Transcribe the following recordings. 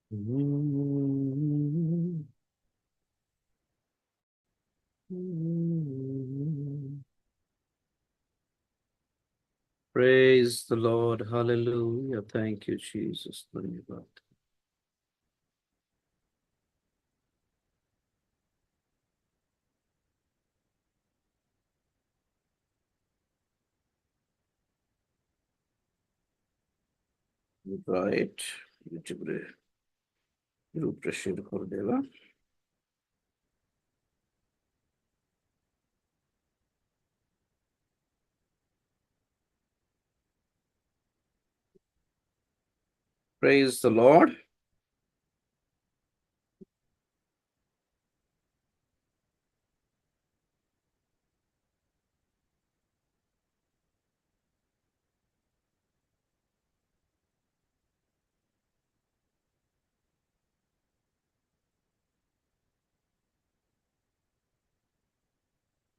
Praise the Lord. Hallelujah. Thank you, Jesus. धन्यवाद. Right. YouTube रे group रे share कर देगा. Praise the Lord.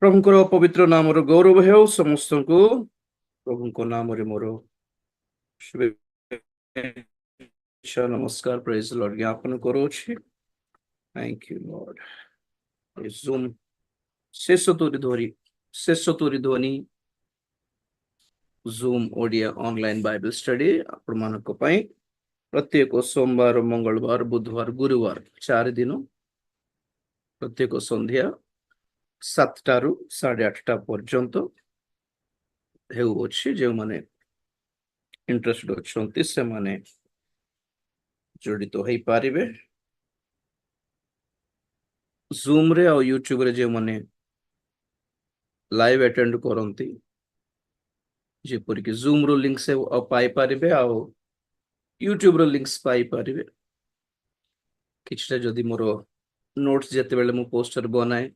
प्रभुଙ୍କର ପବିତ୍ର ନାମର ଗୌରବ ହେଉ ସମସ୍ତଙ୍କୁ. ପ୍ରଭୁଙ୍କ ନାମରେ ମୋର शुभेच्छा नमस्कार प्रेज लॉर्ड ज्ञापन କରୁଛି. Thank you Lord. Zoom ଶେଷ ତୋରି ଧ୍ୱନି Zoom Odia online Bible study ଆପଣମାନଙ୍କ ପାଇଁ ପ୍ରତ୍ୟେକ ସୋମବାର, ମଙ୍ଗଳବାର, ବୁଧବାର, ଗୁରୁବାର 4 ଦିନ ପ୍ରତ୍ୟେକ ସନ୍ଧ୍ୟା 7ଟାରୁ 8:30 ପର୍ଯ୍ୟନ୍ତ ହେଉଅଛି. ଯେଉଁମାନେ ଇଣ୍ଟରେଷ୍ଟେଡ ଅଛନ୍ତି ସେମାନେ ଜଡ଼ିତ ହେଇପାରିବେ. Zoom ରେ ଆଉ YouTube ରେ ଯେଉଁମାନେ ଲାଇଭ ଆଟେଣ୍ଡ କରନ୍ତି ଯେପରିକି Zoom ର ଲିଙ୍କ ସେ ପାଇପାରିବେ ଆଉ YouTube ର ଲିଙ୍କ୍ସ ପାଇପାରିବେ. କିଛିଟା ଯଦି ମୋର ନୋଟ୍ସ ଯେତେବେଳେ ମୁଁ ପୋଷ୍ଟର ବନାଏ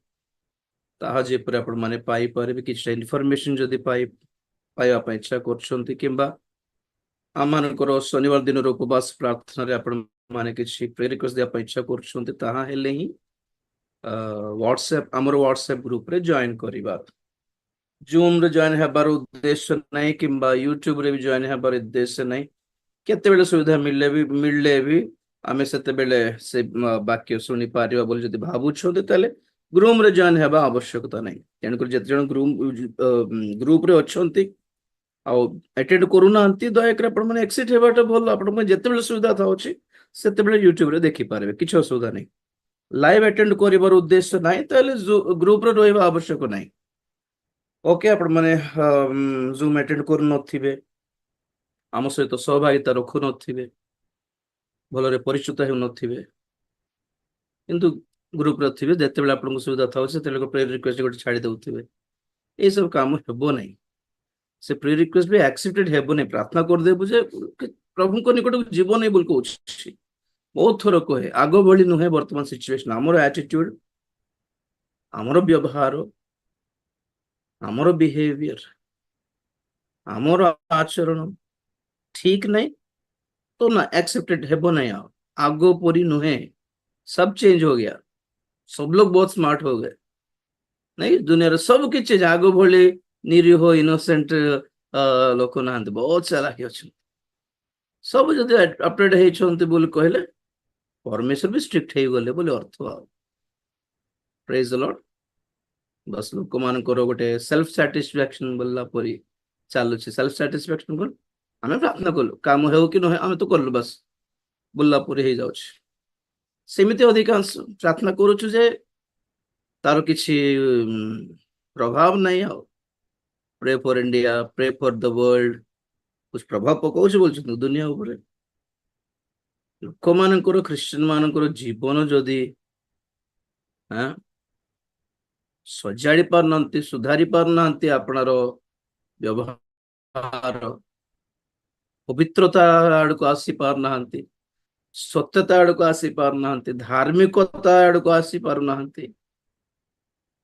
ତାହା ଯେପରି ଆପଣମାନେ ପାଇପାରିବେ. କିଛିଟା ଇନଫର୍ମେସନ ଯଦି ପାଇବା ପାଇଁ ଇଚ୍ଛା କରୁଛନ୍ତି କିମ୍ବା ଆମମାନଙ୍କର ଶନିବାର ଦିନର ଉପବାସ ପ୍ରାର୍ଥନାରେ ଆପଣମାନେ କିଛି ପ୍ରେୟର ରିକ୍ୱେଷ୍ଟ ଦେବା ପାଇଁ ଇଚ୍ଛା କରୁଛନ୍ତି ତାହା ହେଲେ ହିଁ ଆମର ହ୍ୱାଟ୍ସଆପ ଗ୍ରୁପରେ ଜଏନ୍ କରିବା. Zoom ରେ ଜଏନ୍ ହେବାର ଉଦ୍ଦେଶ୍ୟ ନାହିଁ କିମ୍ବା YouTube ରେ ବି ଜଏନ୍ ହେବାର ଉଦ୍ଦେଶ୍ୟ ନାହିଁ. କେତେବେଳେ ସୁବିଧା ମିଳିଲେ ବି ଆମେ ସେତେବେଳେ ସେ ବାକ୍ୟ ଶୁଣି ପାରିବା ବୋଲି ଯଦି ଭାବୁଛନ୍ତି ତାହେଲେ ଗ୍ରୁପରେ ଜଏନ୍ ହେବା ଆବଶ୍ୟକତା ନାହିଁ. ତେଣୁକରି ଯେତେ ଜଣ ଗ୍ରୁପରେ ଅଛନ୍ତି ଆଉ ଆଟେଣ୍ଡ କରୁନାହାନ୍ତି ଦୟାକରି ଆପଣମାନେ ଏକ୍ସିଟ୍ ହେବାଟା ଭଲ. ଆପଣମାନେ ଯେତେବେଳେ ସୁବିଧା ଥାଉଛି ସେତେବେଳେ ୟୁଟ୍ୟୁବରେ ଦେଖିପାରିବେ, କିଛି ଅସୁବିଧା ନାହିଁ. ଲାଇଭ ଆଟେଣ୍ଡ କରିବାର ଉଦ୍ଦେଶ୍ୟ ନାହିଁ ତାହେଲେ ଗ୍ରୁପରେ ରହିବା ଆବଶ୍ୟକ ନାହିଁ. ଓକେ, ଆପଣମାନେ ଜୁମ୍ ଆଟେଣ୍ଡ କରୁନଥିବେ, ଆମ ସହିତ ସହଭାଗିତା ରଖୁନଥିବେ, ଭଲରେ ପରିଚିତ ହେଉନଥିବେ କିନ୍ତୁ ଗ୍ରୁପରେ ଥିବେ, ଯେତେବେଳେ ଆପଣଙ୍କୁ ସୁବିଧା ଥାଉଛି ସେତେବେଳେ ପ୍ରେୟର ରିକ୍ୱେଷ୍ଟ ଗୋଟେ ଛାଡ଼ି ଦେଉଥିବେ, ଏସବୁ କାମ ହେବ ନାହିଁ. ସେ ପ୍ରେୟର ରିକ୍ୱେଷ୍ଟ ବି ଆକ୍ସେପ୍ଟେଡ ହେବ ନାହିଁ. ପ୍ରାର୍ଥନା କରିଦେବୁ ଯେ ପ୍ରଭୁଙ୍କ ନିକଟକୁ ଯିବ ନାହିଁ ବୋଲି କହୁଛି. ବହୁତ ଥର କହେ ଆଗ ଭଳି ନୁହେଁ ବର୍ତ୍ତମାନ ସିଚୁଏସନ. ଆମର ଆଟିଟ୍ୟୁଡ, ଆମର ବ୍ୟବହାର, ଆମର ବିହେଭିୟର, ଆମର ଆଚରଣ ठीक नहीं तो ना एक्सेप्टेड है नहीं. आगो पूरी नुहे, सब चेंज हो गया. सब लोग बहुत स्मार्ट हो गए. नहीं दुनिया सब किसी आगो भली निरीह इनोसेंट लोक ना बहुत चालाक अच्छा. सब जदि अपडेट होती बोली कहले परमेश्वर भी स्ट्रिक्ट हो गले बोली अर्थ. Praise the Lord. बस लोक मान गोटे सेल्फ सैटिस्फैक्शन बोलला परी चलुची. सेल्फ सैटिस्फैक्शन कौन? आम प्रार्थना कलु काम हो कि नुहे आम तो कलु बस बुल्ला पूरी हो जाउछ. सेमिति अधिकांश प्रार्थना करूछु जे तार किछि प्रभाव नहीं. आओ pray for India, pray for the world कुछ प्रभाव पकाउछ बोलछन दुनिया ऊपर. लोक मानकर क्रिश्चियन मानकर जीवन जदि सजाड़ी पारनांती, सुधारी पारनांती, आपणार व्यवहार पवित्रता आड़क आसी पारनांती, सत्यता आड़क आसी पारनांती, धार्मिकता आड़क आसी पारनांती,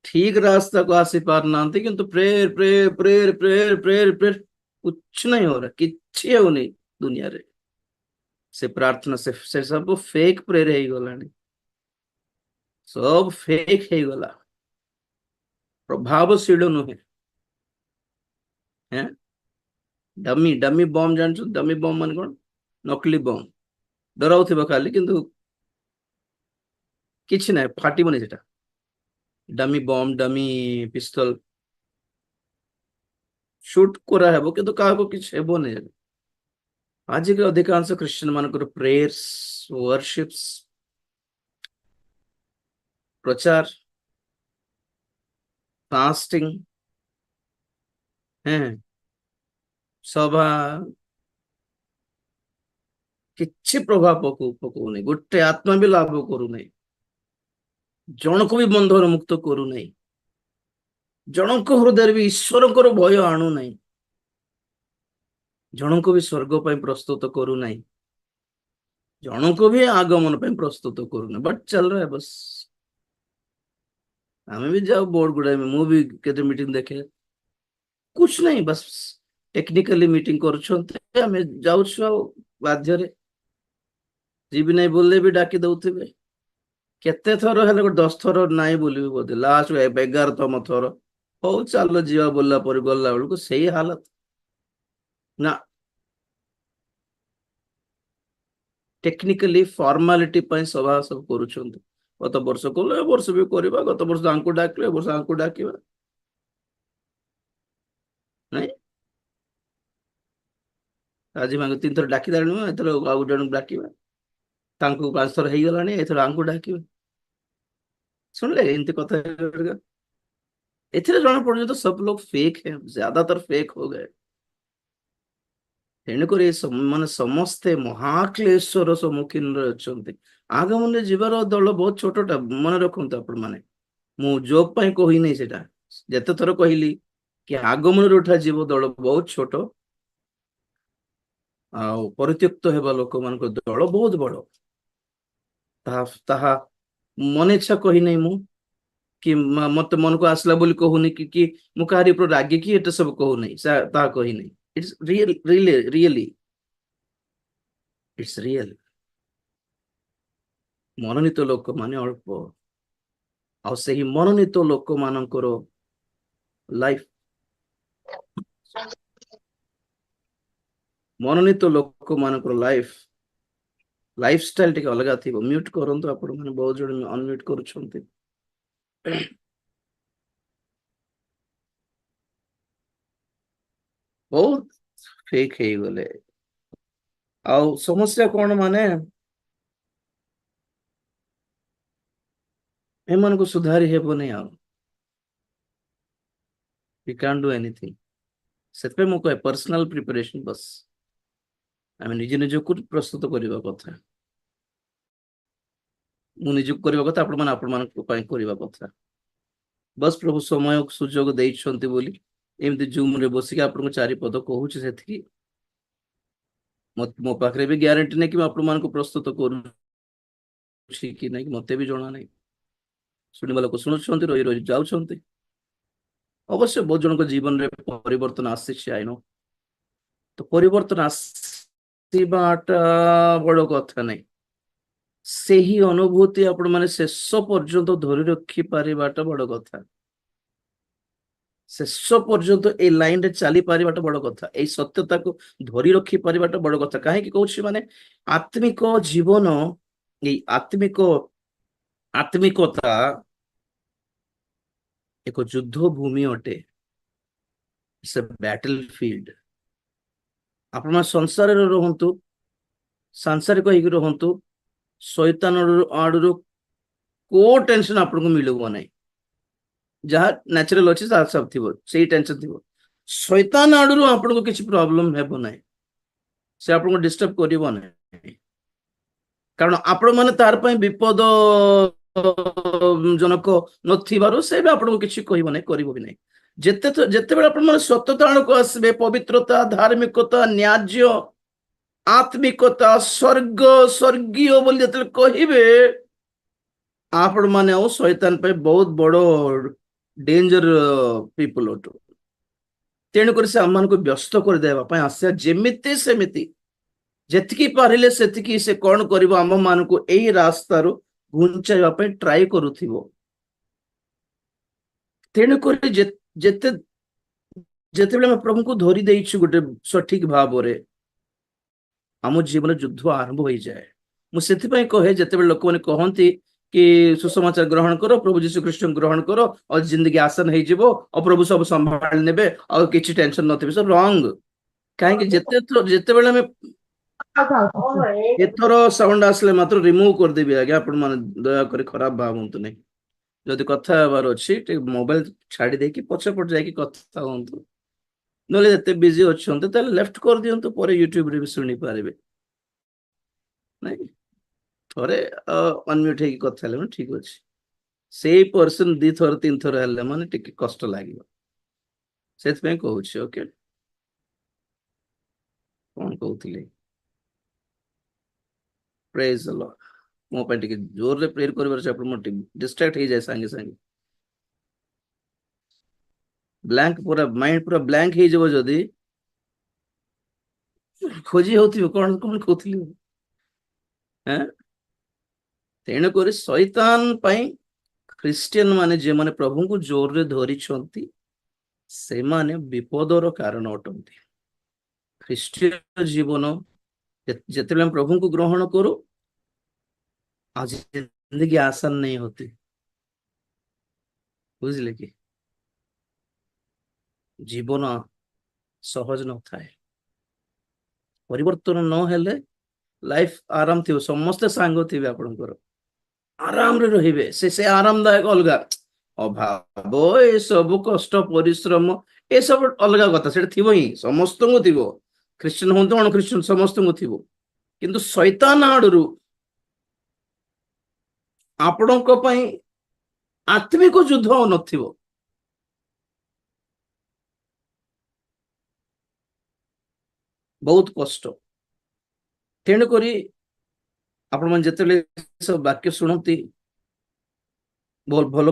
ठीक रास्ता को आसी पारनांती. किंतु prayer prayer prayer prayer prayer prayer कुछ नहीं हो रहा, किछि हो नहीं दुनिया रे. से प्रार्थना से सब फेक प्रेयर हो गलानी, सब फेक हो गला, प्रभावशील नुहे. डमी डमी बम जान, डमी बम मान कौन? नकली बम. ଡରାଉଥିବ ଖାଲି, କିନ୍ତୁ କିଛି ନାହିଁ, ଫାଟିବନି ସେଟା। ଡମି ବମ୍, ଡମି ପିସ୍ତଲ ସୁଟ୍ କରାହେବ, କିନ୍ତୁ କାହାକୁ କିଛି ହେବନି। ଆଜିକାଲି ଅଧିକାଂଶ ଖ୍ରୀଷ୍ଟିଆନ ମାନଙ୍କର ପ୍ରେୟର୍ସ, ୱରଶିପ୍ସ, ପ୍ରଚାର, ଫାଷ୍ଟିଂ, ସଭା କିଛି ପ୍ରଭାବ ପକଉନି, ଗୋଟେ ଆତ୍ମା ବି ଲାଭ କରୁନାହିଁ, ଜଣକୁ ବି ବନ୍ଧନ ମୁକ୍ତ କରୁନାହିଁ, ଜଣଙ୍କ ହୃଦୟରେ ବି ଈଶ୍ୱରଙ୍କର ଭୟ ଆଣୁନାହିଁ, ଜଣଙ୍କୁ ବି ସ୍ୱର୍ଗ ପାଇଁ ପ୍ରସ୍ତୁତ କରୁନାହିଁ, ଜଣଙ୍କୁ ବି ଆଗମନ ପାଇଁ ପ୍ରସ୍ତୁତ କରୁନାହିଁ। ବଟ୍ ଚାଲ ରहा है बस। ଆମେ ବି ଯାଉ ବହୁତ ଗୁଡାଏ, ମୁଁ ବି କେତେ ମିଟିଂ ଦେଖେ, कुछ नहीं, बस टेक्निकली मीटिंग କରୁଛନ୍ତି, ଆମେ ଯାଉଛୁ ଆଉ ବାଧ୍ୟରେ। ଯିବି ନାହିଁ ବୋଲିଲେ ବି ଡାକି ଦଉଥିବେ, କେତେ ଥର ହେଲେ ଗୋଟେ 10 ଥର ନାଇଁ ବୋଲିବି ବୋଧେ, ଲାଷ୍ଟ 11ତମ ଥର ହଉ ଚାଲ ଯିବା ବୋଲିଲା ପରେ ଗଲା ବେଳକୁ ସେଇ ହାଲତ। ନା, ଟେକ୍ନିକାଲି ଫର୍ମାଲିଟି ପାଇଁ ସଭା ସବୁ କରୁଛନ୍ତି। ଗତ ବର୍ଷ କଲେ ଏ ବର୍ଷ ବି କରିବା, ଗତ ବର୍ଷ ଆଙ୍କୁ ଡାକିଲେ ଏ ବର୍ଷ ଆଙ୍କୁ ଡାକିବା, ନାଇଁ ଆଜି ମାଙ୍କୁ 3 ଥର ଡାକିଦେଲଣି, ଏଥର ଆଉ ଜଣଙ୍କୁ ଡାକିବା, ତାଙ୍କୁ 5 ଥର ହେଇଗଲାଣି, ଏଥର ଆଙ୍କୁ ଡାକିବା। ଶୁଣିଲେ ଏମିତି କଥା ଏଥିରେ ଜଣା ପଡୁଛି ତ सब लोग फेक है, ज्यादातर फेक हो गए। ତେଣୁକରି ମାନେ ସମସ୍ତେ ମହାକ୍ଲେଶର ସମ୍ମୁଖୀନରେ ଅଛନ୍ତି। ଆଗମନରେ ଯିବାର ଦଳ ବହୁତ ଛୋଟଟା, ମନେ ରଖନ୍ତୁ ଆପଣ ମାନେ, ମୁଁ ଜୋକ୍ ପାଇଁ କହିନି ସେଟା, ଯେତେ ଥର କହିଲି କି ଆଗମନରେ ଉଠାଯିବ ଦଳ ବହୁତ ଛୋଟ, ଆଉ ପରିତ୍ୟକ୍ତ ହେବା ଲୋକମାନଙ୍କ ଦଳ ବହୁତ ବଡ। ତାହା ତାହା ମନେ ଇଚ୍ଛା କହିନାହିଁ ମୁଁ, କି ମତେ ମନକୁ ଆସିଲା ବୋଲି କହୁନି, କି ମୁଁ କାହାରି ଉପରେ ରାଗିକି ଏଟା ସବୁ କହୁନାହିଁ, ତାହା କହିନାହିଁ। It's really it's real. ମନୋନୀତ ଲୋକମାନେ ଅଳ୍ପ, ଆଉ ସେହି ମନୋନୀତ ଲୋକମାନଙ୍କର ଲାଇଫ, ମନୋନୀତ ଲୋକମାନଙ୍କର ଲାଇଫଷ୍ଟାଇଲ ଟିକେ ଅଲଗା ଥିବ। ମ୍ୟୁଟ କରନ୍ତୁ, ଆପଣ ମାନେ ବହୁତ ଜଣ ଅନମ୍ୟୁଟ କରୁଛନ୍ତି। ବହୁତ ଫେକ୍ ହେଇଗଲେ। ଆଉ ସମସ୍ୟା କଣ, ମାନେ ଏମାନଙ୍କୁ ସୁଧାରି ହେବନି ଆଉ, we can't do anything। ସେଥିପାଇଁ ମୁଁ କହେ ପର୍ସନାଲ ପ୍ରିପାରେସନ ବସ୍, ଆମେ ନିଜ ନିଜକୁ ପ୍ରସ୍ତୁତ କରିବା କଥା, ମୁଁ ନିଜକୁ କରିବା କଥା, ଆପଣ ମାନେ ଆପଣମାନଙ୍କ ପାଇଁ କରିବା କଥା। ବସ୍ ପ୍ରଭୁ ସମୟ ସୁଯୋଗ ଦେଇଛନ୍ତି ବୋଲି ଏମିତି ଜୁମ ରେ ବସିକି ଆପଣଙ୍କୁ 4 ପଦ କହୁଛି, ସେତିକି। ମୋ ପାଖରେ ବି ଗ୍ୟାରେଣ୍ଟି ନାହିଁ କି ମୁଁ ଆପଣମାନଙ୍କୁ ପ୍ରସ୍ତୁତ କରୁଛି କି ନାହିଁ, ମତେ ବି ଜଣା ନାହିଁ। ଶୁଣିବା ଲୋକ ଶୁଣୁଛନ୍ତି, ରହି ରହି ଯାଉଛନ୍ତି। ଅବଶ୍ୟ ବହୁତ ଜଣଙ୍କ ଜୀବନରେ ପରିବର୍ତ୍ତନ ଆସିଛି, ଆଇନ ତ ପରିବର୍ତ୍ତନ ଆସିବାଟା ବଡ କଥା ନାହିଁ, ସେହି ଅନୁଭୂତି ଆପଣ ମାନେ ଶେଷ ପର୍ଯ୍ୟନ୍ତ ଧରି ରଖି ପାରିବାଟା ବଡ କଥା, ଶେଷ ପର୍ଯ୍ୟନ୍ତ ଏଇ ଲାଇନ ରେ ଚାଲି ପାରିବାଟା ବଡ କଥା, ଏଇ ସତ୍ୟତାକୁ ଧରି ରଖି ପାରିବାଟା ବଡ କଥା। କାହିଁକି କହୁଛି, ମାନେ ଆତ୍ମିକ ଜୀବନ, ଏଇ ଆତ୍ମିକତା ଏକ ଯୁଦ୍ଧ ଭୂମି ଅଟେ, ସେ ବ୍ୟାଟଲ ଫିଲ୍ଡ। ଆପଣ ସଂସାରରେ ରୁହନ୍ତୁ, ସାଂସାରିକ ହେଇକି ରୁହନ୍ତୁ, ଶୈତାନ ଆଡରୁ କୋଉ ଟେନସନ ଆପଣଙ୍କୁ ମିଳିବ ନାହିଁ, ଯାହା ନ୍ୟାଚୁରାଲ ଅଛି ତାହା ସବୁ ଥିବ, ସେଇ ଟେନସନ ଥିବ। ଶୈତାନ ଆଡରୁ ଆପଣଙ୍କୁ କିଛି ପ୍ରୋବ୍ଲେମ ହେବ ନାହିଁ, ସେ ଆପଣଙ୍କୁ ଡିଷ୍ଟର୍ବ କରିବ ନାହିଁ, କାରଣ ଆପଣ ମାନେ ତାର ପାଇଁ ବିପଦ ଜନକ ନଥିବାରୁ ସେ ବି ଆପଣଙ୍କୁ କିଛି କହିବ ନାହିଁ, କରିବ ବି ନାହିଁ। ଯେତେବେଳେ ଆପଣ ମାନେ ସତ୍ୟତା ଆଣକୁ ଆସିବେ, ପବିତ୍ରତା, ଧାର୍ମିକତା, ନ୍ୟାଯ୍ୟ, ଆତ୍ମିକତା, ସ୍ୱର୍ଗୀୟ ବୋଲି ଯେତେବେଳେ କହିବେ, ଆପଣ ମାନେ ଆଉ ଶୈତାନ ପାଇଁ ବହୁତ ବଡ ଡେଞ୍ଜର ପିପୁଲ ଅଟୁ। ତେଣୁକରି ସେ ଆମମାନଙ୍କୁ ବ୍ୟସ୍ତ କରିଦେବା ପାଇଁ ଆସିବା, ଯେମିତି ସେମିତି ଯେତିକି ପାରିଲେ ସେତିକି ସେ କଣ କରିବ, ଆମ ମାନଙ୍କୁ ଏଇ ରାସ୍ତାରୁ ଘୁଞ୍ଚାଇବା ପାଇଁ ଟ୍ରାଏ କରୁଥିବ। ତେଣୁକରି ଯେତେବେଳେ ଆମେ ପ୍ରଭୁଙ୍କୁ ଧରି ଦେଇଛୁ ଗୋଟେ ସଠିକ ଭାବରେ, ଆମ ଜୀବନରେ ଯୁଦ୍ଧ ଆରମ୍ଭ ହେଇଯାଏ। ମୁଁ ସେଥିପାଇଁ କହେ ଯେତେବେଳେ ଲୋକମାନେ କହନ୍ତି କି ସୁସମାଚାର ଗ୍ରହଣ କର, ପ୍ରଭୁ ଯୀଶୁ ଖ୍ରୀଷ୍ଟଙ୍କୁ ଗ୍ରହଣ କର, ଆଉ ଜିନ୍ଦଗି ଆସାନ ହେଇଯିବ, ଆଉ ପ୍ରଭୁ ସବୁ ସମ୍ଭାଳି ନେବେ, ଆଉ କିଛି ଟେନସନ ନଥିବ, ସେ ରଙ୍ଗ। କାହିଁକି ଯେତେବେଳେ ଆମେ ଏଥର ସାଉଣ୍ଡ ଆସିଲେ ମାତ୍ର ରିମୁଭ୍ କରିଦେବି ଆଜ୍ଞା, ଆପଣ ମାନେ ଦୟାକରି ଖରାପ ଭାବନ୍ତୁ ନାହିଁ। ଯଦି କଥା ହେବାର ଅଛି ଟିକେ ମୋବାଇଲ ଛାଡି ଦେଇକି ପଛପଟେ ଯାଇକି କଥା ହୁଅନ୍ତୁ, ନହେଲେ ଏତେ ବିଜି ଅଛନ୍ତି ତାହେଲେ ଲେଫ୍ଟ କରିଦିଅନ୍ତୁ, ପରେ ୟୁଟ୍ୟୁବରେ ବି ଶୁଣି ପାରିବେ। ନାଇଁ ଥରେ ଅନମ୍ୟୁଟ ହେଇକି କଥା ହେଲେ ମାନେ ଠିକ ଅଛି, ସେଇ ପର୍ସନ 2 ଥର 3 ଥର ହେଲେ ମାନେ ଟିକେ କଷ୍ଟ ଲାଗିବ, ସେଥିପାଇଁ କହୁଛି। ଓକେ, କଣ କହୁଥିଲି? ପ୍ରେଜ ଦ ଲର୍ଡ। ମୋ ପାଇଁ ଟିକେ ଜୋରରେ ପ୍ରେୟର କରିବାର ଅଛି, ଆପଣ ମୋର ଟିକେ ଡିଷ୍ଟ୍ରାକ୍ଟ ହେଇଯାଏ ସାଙ୍ଗେ ସାଙ୍ଗେ, ବ୍ଲାଙ୍କ ପୁରା ମାଇଣ୍ଡ ପୁରା ବ୍ଲାଙ୍କ ହେଇଯିବ, ଯଦି ଖୋଜି ହଉଥିବ କଣ କଣ କହୁଥିଲି। ତେଣୁକରି ଶୈତାନ ପାଇଁ ଖ୍ରୀଷ୍ଟିଆନ ମାନେ ଯେଉଁମାନେ ପ୍ରଭୁଙ୍କୁ ଜୋରରେ ଧରିଛନ୍ତି ସେମାନେ ବିପଦର କାରଣ ଅଟନ୍ତି। ଖ୍ରୀଷ୍ଟିୟ ଜୀବନ ଯେତେବେଳେ ଆମେ ପ୍ରଭୁଙ୍କୁ ଗ୍ରହଣ କରୁ, आज जिंदगी आसान नहीं होती, ବୁଝିଲେ କି? ଜୀବନ ସହଜ ନଥାଏ, ପରିବର୍ତ୍ତନ ନହେଲେ ଲାଇଫ ଆରାମ ଥିବ, ସମସ୍ତେ ସାଙ୍ଗ ଥିବେ ଆପଣଙ୍କର, ଆରାମରେ ରହିବେ, ସେ ଆରାମଦାୟକ ଅଲଗା, ଅଭାବ ଏସବୁ କଷ୍ଟ ପରିଶ୍ରମ ଏସବୁ ଅଲଗା କଥା, ସେଟା ଥିବ ହିଁ, ସମସ୍ତଙ୍କୁ ଥିବ, ଖ୍ରୀଷ୍ଟିଆନ ହୁଅନ୍ତୁ ଅଣ ଖ୍ରୀଷ୍ଟିଆନ ସମସ୍ତଙ୍କୁ ଥିବ। କିନ୍ତୁ ଶୈତାନ ଆଡରୁ ଆପଣଙ୍କ ପାଇଁ ଆତ୍ମିକ ଯୁଦ୍ଧ ନଥିବ, ବହୁତ କଷ୍ଟ। ତେଣୁକରି ଆପଣମାନେ ଯେତେବେଳେ ସବୁ ବାକ୍ୟ ଶୁଣନ୍ତି, ଭଲ ଭଲ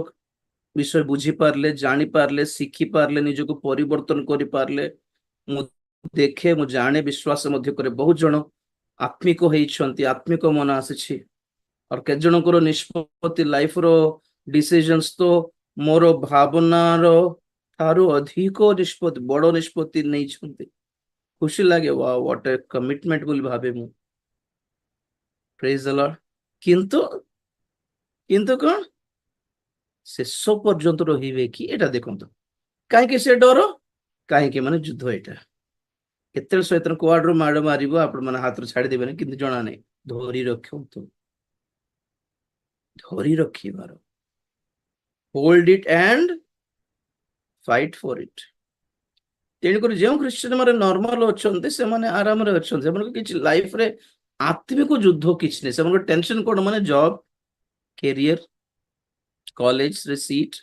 ବିଷୟ ବୁଝିପାରିଲେ, ଜାଣିପାରିଲେ, ଶିଖିପାରିଲେ, ନିଜକୁ ପରିବର୍ତ୍ତନ କରିପାରିଲେ, ମୁଁ ଦେଖେ, ମୁଁ ଜାଣେ, ବିଶ୍ୱାସ ମଧ୍ୟ କରେ, ବହୁତ ଜଣ ଆତ୍ମିକ ହେଇଛନ୍ତି, ଆତ୍ମିକ ମନ ଆସିଛି, ଆଉ କେତେ ଜଣଙ୍କର ନିଷ୍ପତ୍ତି ଲାଇଫର ଡିସିଜନ୍ସ ତ ମୋର ଭାବନାର ଠାରୁ ଅଧିକ ନିଷ୍ପତ୍ତି, ବଡ ନିଷ୍ପତ୍ତି ନେଇଛନ୍ତି, ଖୁସି ଲାଗେ, ୱାଓ ହ୍ୱାଟ ଏ କମିଟମେଣ୍ଟ ବୋଲି ଭାବେ ମୁଁ। ପ୍ରେଜ ଦ ଲର୍ଡ। କିନ୍ତୁ କିନ୍ତୁ କଣ ଶେଷ ପର୍ଯ୍ୟନ୍ତ ରହିବେ କି, ଏଟା ଦେଖନ୍ତୁ। କାହିଁକି ସେ ଡର? କାହିଁକି ମାନେ ଯୁଦ୍ଧ ଏଇଟା, କେତେବେଳେ ଶୈତାନ କୁଆଡରୁ ମାଡ ମାରିବ ଆପଣ ମାନେ ହାତରୁ ଛାଡିଦେବେନି, କିନ୍ତୁ ଜଣା ନାହିଁ, ଧରି ରଖନ୍ତୁ, ଧରି ରଖିବାର, ହୋଲ୍ଡ ଇଟ୍ ଆଣ୍ଡ ଫାଇଟ୍ ଫର ଇଟ୍। ତେଣୁକରି ଯେଉଁ ଖ୍ରୀଷ୍ଟିଆନ ମାନେ ନର୍ମାଲ ଅଛନ୍ତି ସେମାନେ ଆରାମରେ ଅଛନ୍ତି, ସେମାନଙ୍କ କିଛି ଲାଇଫରେ ଆତ୍ମିକ ଯୁଦ୍ଧ କିଛି ନାହିଁ, ସେମାନଙ୍କ ଟେନସନ କଣ, ମାନେ ଜବ, କ୍ୟାରିୟର, କଲେଜରେ ସିଟ୍,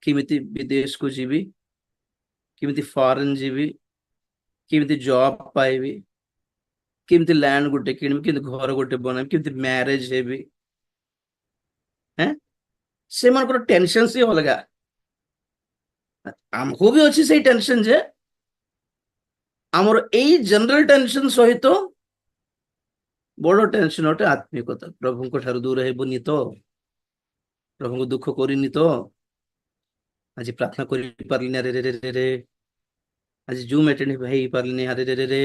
କେମିତି ବିଦେଶକୁ ଯିବି, କେମିତି ଫରେନ୍ ଯିବି, କେମିତି ଜବ ପାଇବି, କେମିତି ଲ୍ୟାଣ୍ଡ ଗୋଟେ କିଣିବି, କେମିତି ଘର ଗୋଟେ ବନେଇବି, କେମିତି ମ୍ୟାରେଜ ହେବି, ସେମାନଙ୍କର ଟେନସନ ସି ଅଲଗା। ଆମକୁ ବି ଅଛି ସେଇ ଟେନସନ, ଯେ ଆମର ଏଇ ଜେନେରାଲ ଟେନସନ ସହିତ ବଡ ଟେନସନ ଅଟେ ଆତ୍ମିକତା, ପ୍ରଭୁଙ୍କ ଠାରୁ ଦୂର ହେବୁନି ତ, ପ୍ରଭୁଙ୍କୁ ଦୁଃଖ କରିନି ତ, ଆଜି ପ୍ରାର୍ଥନା କରିପାରିଲିନି, ଆରେ ରେ ରେ ରେ, ଆଜି ଜୁମ୍ ଆଟେଣ୍ଡ ହେଇପାରିଲିନି, ଆରେ ରେ ରେ,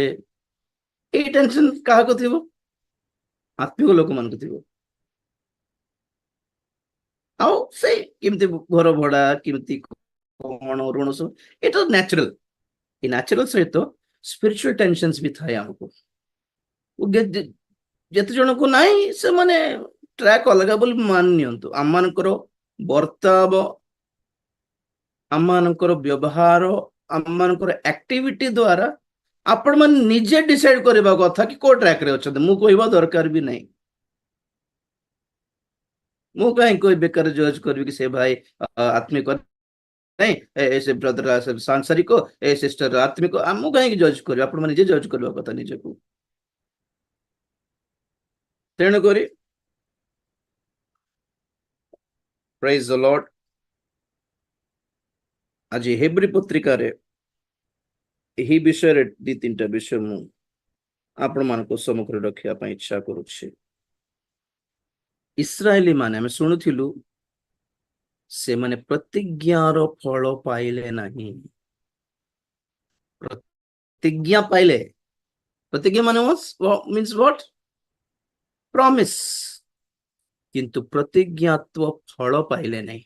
ଏଇ ଟେନସନ କାହାକୁ ଥିବ? ଆତ୍ମିକ ଲୋକମାନଙ୍କୁ ଥିବ। ଆଉ ସେଇ କେମିତି ଘର ଭଡା, କେମିତି କଣ ଋଣ, ସବୁ ଏଟା ନ୍ୟାଚୁରାଲ, ଏ ନ୍ୟାଚୁରାଲ ସହିତ ସ୍ପିରିଚୁଆଲ ଟେନସନ୍ସ ବି ଥାଏ ଆମକୁ, ଯେତେ ଜଣକୁ ନାହିଁ ସେମାନେ ଟ୍ରାକ୍ ଅଲଗା ବୋଲି ମାନ ନିଅନ୍ତୁ। ଆମମାନଙ୍କର ବର୍ତ୍ତାବ, ଆମମାନଙ୍କର ବ୍ୟବହାର, ଆମମାନଙ୍କର ଆକ୍ଟିଭିଟି ଦ୍ୱାରା ଆପଣ ମାନେ ନିଜେ ଡିସାଇଡ କରିବା କଥା କି କୋଉ ଟ୍ରାକରେ ଅଛନ୍ତି, ମୁଁ କହିବା ଦରକାର ବି ନାହିଁ। ମୁଁ କାହିଁ କହି ବେକାର ଜଜ୍ କରିବି କି ସେ ଭାଇ ଆତ୍ମିକ नहीं ऐसे ब्रदर सांसारिक ए सिस्टर आत्मिक आमु कहीं जज कर आपण माने जे जज करबा कथा निजको। तेणु करी प्रेज द लॉर्ड। आज हेब्री पत्रिका रे एही विषय रे 2-3टा विषय मु आपण मानको सम्मुख रखिया पई इच्छा करूछि। इस्राएली माने हम सुनुथिलु से माने प्रतिज्ञार फल पाइले नहीं। प्रतिज्ञा पाइले, प्रतिज्ञा माने मीन्स व्हाट? ପ୍ରମିସ୍ କିନ୍ତୁ ପ୍ରତିଜ୍ଞାତ୍ଵ ଫଳ ପାଇଲେ ନାହିଁ।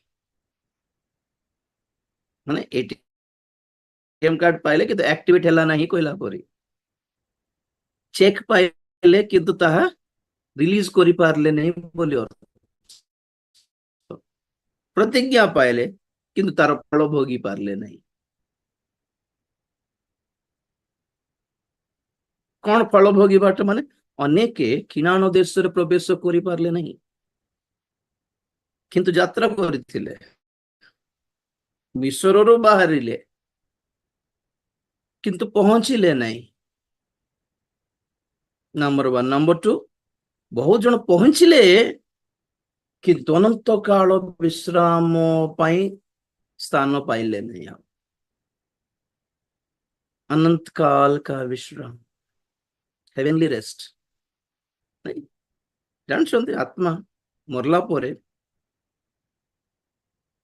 ମାନେ ଏଟିଏମ କାର୍ଡ ପାଇଲେ କିନ୍ତୁ ଆକ୍ଟିଭେଟ ହେଲା ନାହିଁ କହିଲା ପରି, ଚେକ୍ ପାଇଲେ କିନ୍ତୁ ତାହା ରିଲିଜ କରିପାରିଲେ ନାହିଁ ବୋଲି ଅର୍ଥ। ପ୍ରତିଜ୍ଞା ପାଇଲେ କିନ୍ତୁ ତାର ଫଳ ଭୋଗି ପାରିଲେ ନାହିଁ। କଣ ଫଳ ଭୋଗିବାଟା ମାନେ? ଅନେକେ କିଣାଣ ଦେଶରେ ପ୍ରବେଶ କରିପାରିଲେ ନାହିଁ କିନ୍ତୁ ଯାତ୍ରା କରିଥିଲେ, ମିଶରରୁ ବାହାରିଲେ କିନ୍ତୁ ପହଞ୍ଚିଲେ ନାହିଁ। ନମ୍ବର 1। ନମ୍ବର 2, ବହୁତ ଜଣ ପହଞ୍ଚିଲେ କିନ୍ତୁ ଅନନ୍ତ କାଳ ବିଶ୍ରାମ ପାଇଁ ସ୍ଥାନ ପାଇଲେ ନାହିଁ। ଆଉ अनंत काल का विश्राम, हेवेनली रेस्ट नहीं जानते? आत्मा मरला परे,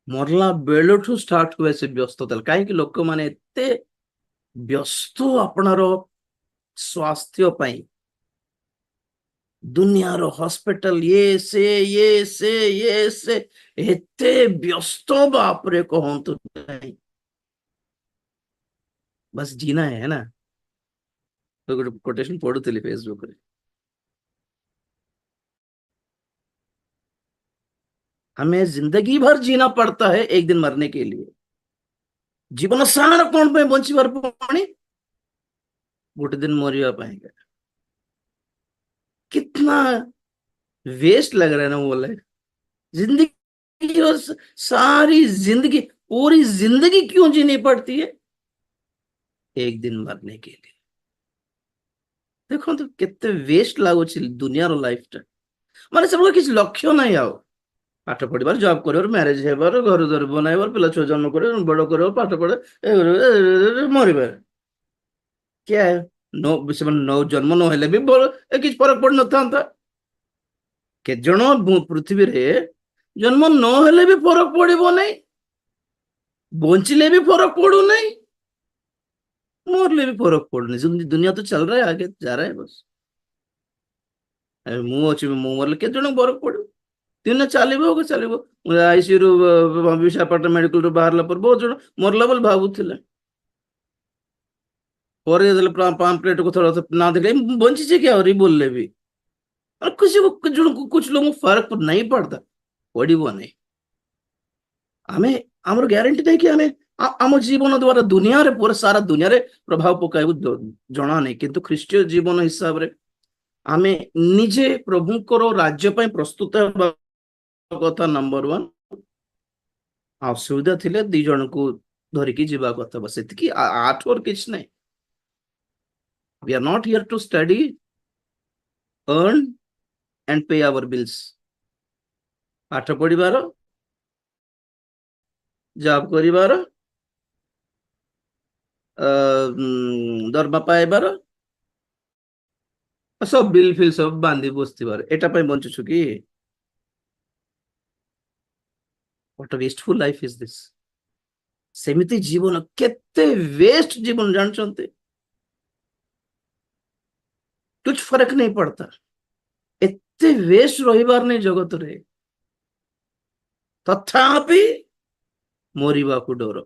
मरला बेलठू स्टार्ट हुए से व्यस्तता। कहीं लोक माने एते व्यस्त अपनार स्वास्थ्य पाई, दुनियार हॉस्पिटल ये से एते व्यस्त बापरे कहतु नहीं, बस जीना है ना। तो गोटे कोटेशन पढ़ुली फेसबुक रे, हमें जिंदगी भर जीना पड़ता है एक दिन मरने के लिए। जीवन सारा कौन पे बंचीबार पुणी गोटे दिन मरिया पाएंगे। कितना वेस्ट लग रहा है ना वो लाइफ। जिंदगी और सारी जिंदगी, पूरी जिंदगी क्यों जीनी पड़ती है? एक दिन मरने के लिए। देखो तो कितने वेस्ट लगुच दुनिया रो लाइफ टा। माने सब किसी लक्ष्य नहीं। आओ पाठ पढ़िबार, जॉब करिबार, मैरिज हेबार, घर द्वार बनाइबार, पिला छुआ जन्म कर, बड़ कर, पाठ पढ़े, मरिबार। क्या है? नो जन्म न हेले भी किसी फरक पड़ न था। के जन पृथ्वी रे जन्म न हेले भी फरक पड़िबो नहीं, बंचिले भी फरक पड़ू नहीं, मरले भी फरक पड़ू नहीं। दुनिया तो चल रहा है, आगे जा रहा है बस। मु अच्छी मु मरले के जन फरक पड़ो? दिन चलो चलो। आईसीयू विशाखापट्टनम मेडिकल बाहर पर बहुत जन मरला बोल भावुले, पाम्पलेट को थोड़ा ना देखे बंची क्या बोलले भी किसी को कुछ लोगों को फर्क नहीं पड़ता, पड़ो नहीं। आम आमर ग्यारंटी नहीं कि आम आम जीवन द्वारा दुनिया रे पूरा सारा दुनिया रे प्रभाव पकाइबु जना नहीं, किंतु ख्रीष्टीय जीवन हिसाब रे आमे निजे प्रभुकर राज्य ପାଇଁ प्रस्तुत ହେବା କଥା। नंबर 1 असुविधा थिले दी जन को धरिकी जीवा କଥା, बस एतिकी। आठ और किछ नहीं। We are not here to study, earn and pay our bills. पाठ पढ़िबार, जॉब करिबार, दरमा पाइबार, सब बिल फिल सब बांधी बसथिबार, एटा पय बंचुछु कि? What a wasteful life is this. सेमिति जीवन केते वेस्ट जीवन जानचंते, कुछ फर्क नहीं पड़ता। एते वेस्ट रहिबार नहीं जगत रे, तथापि मरिबा को डर।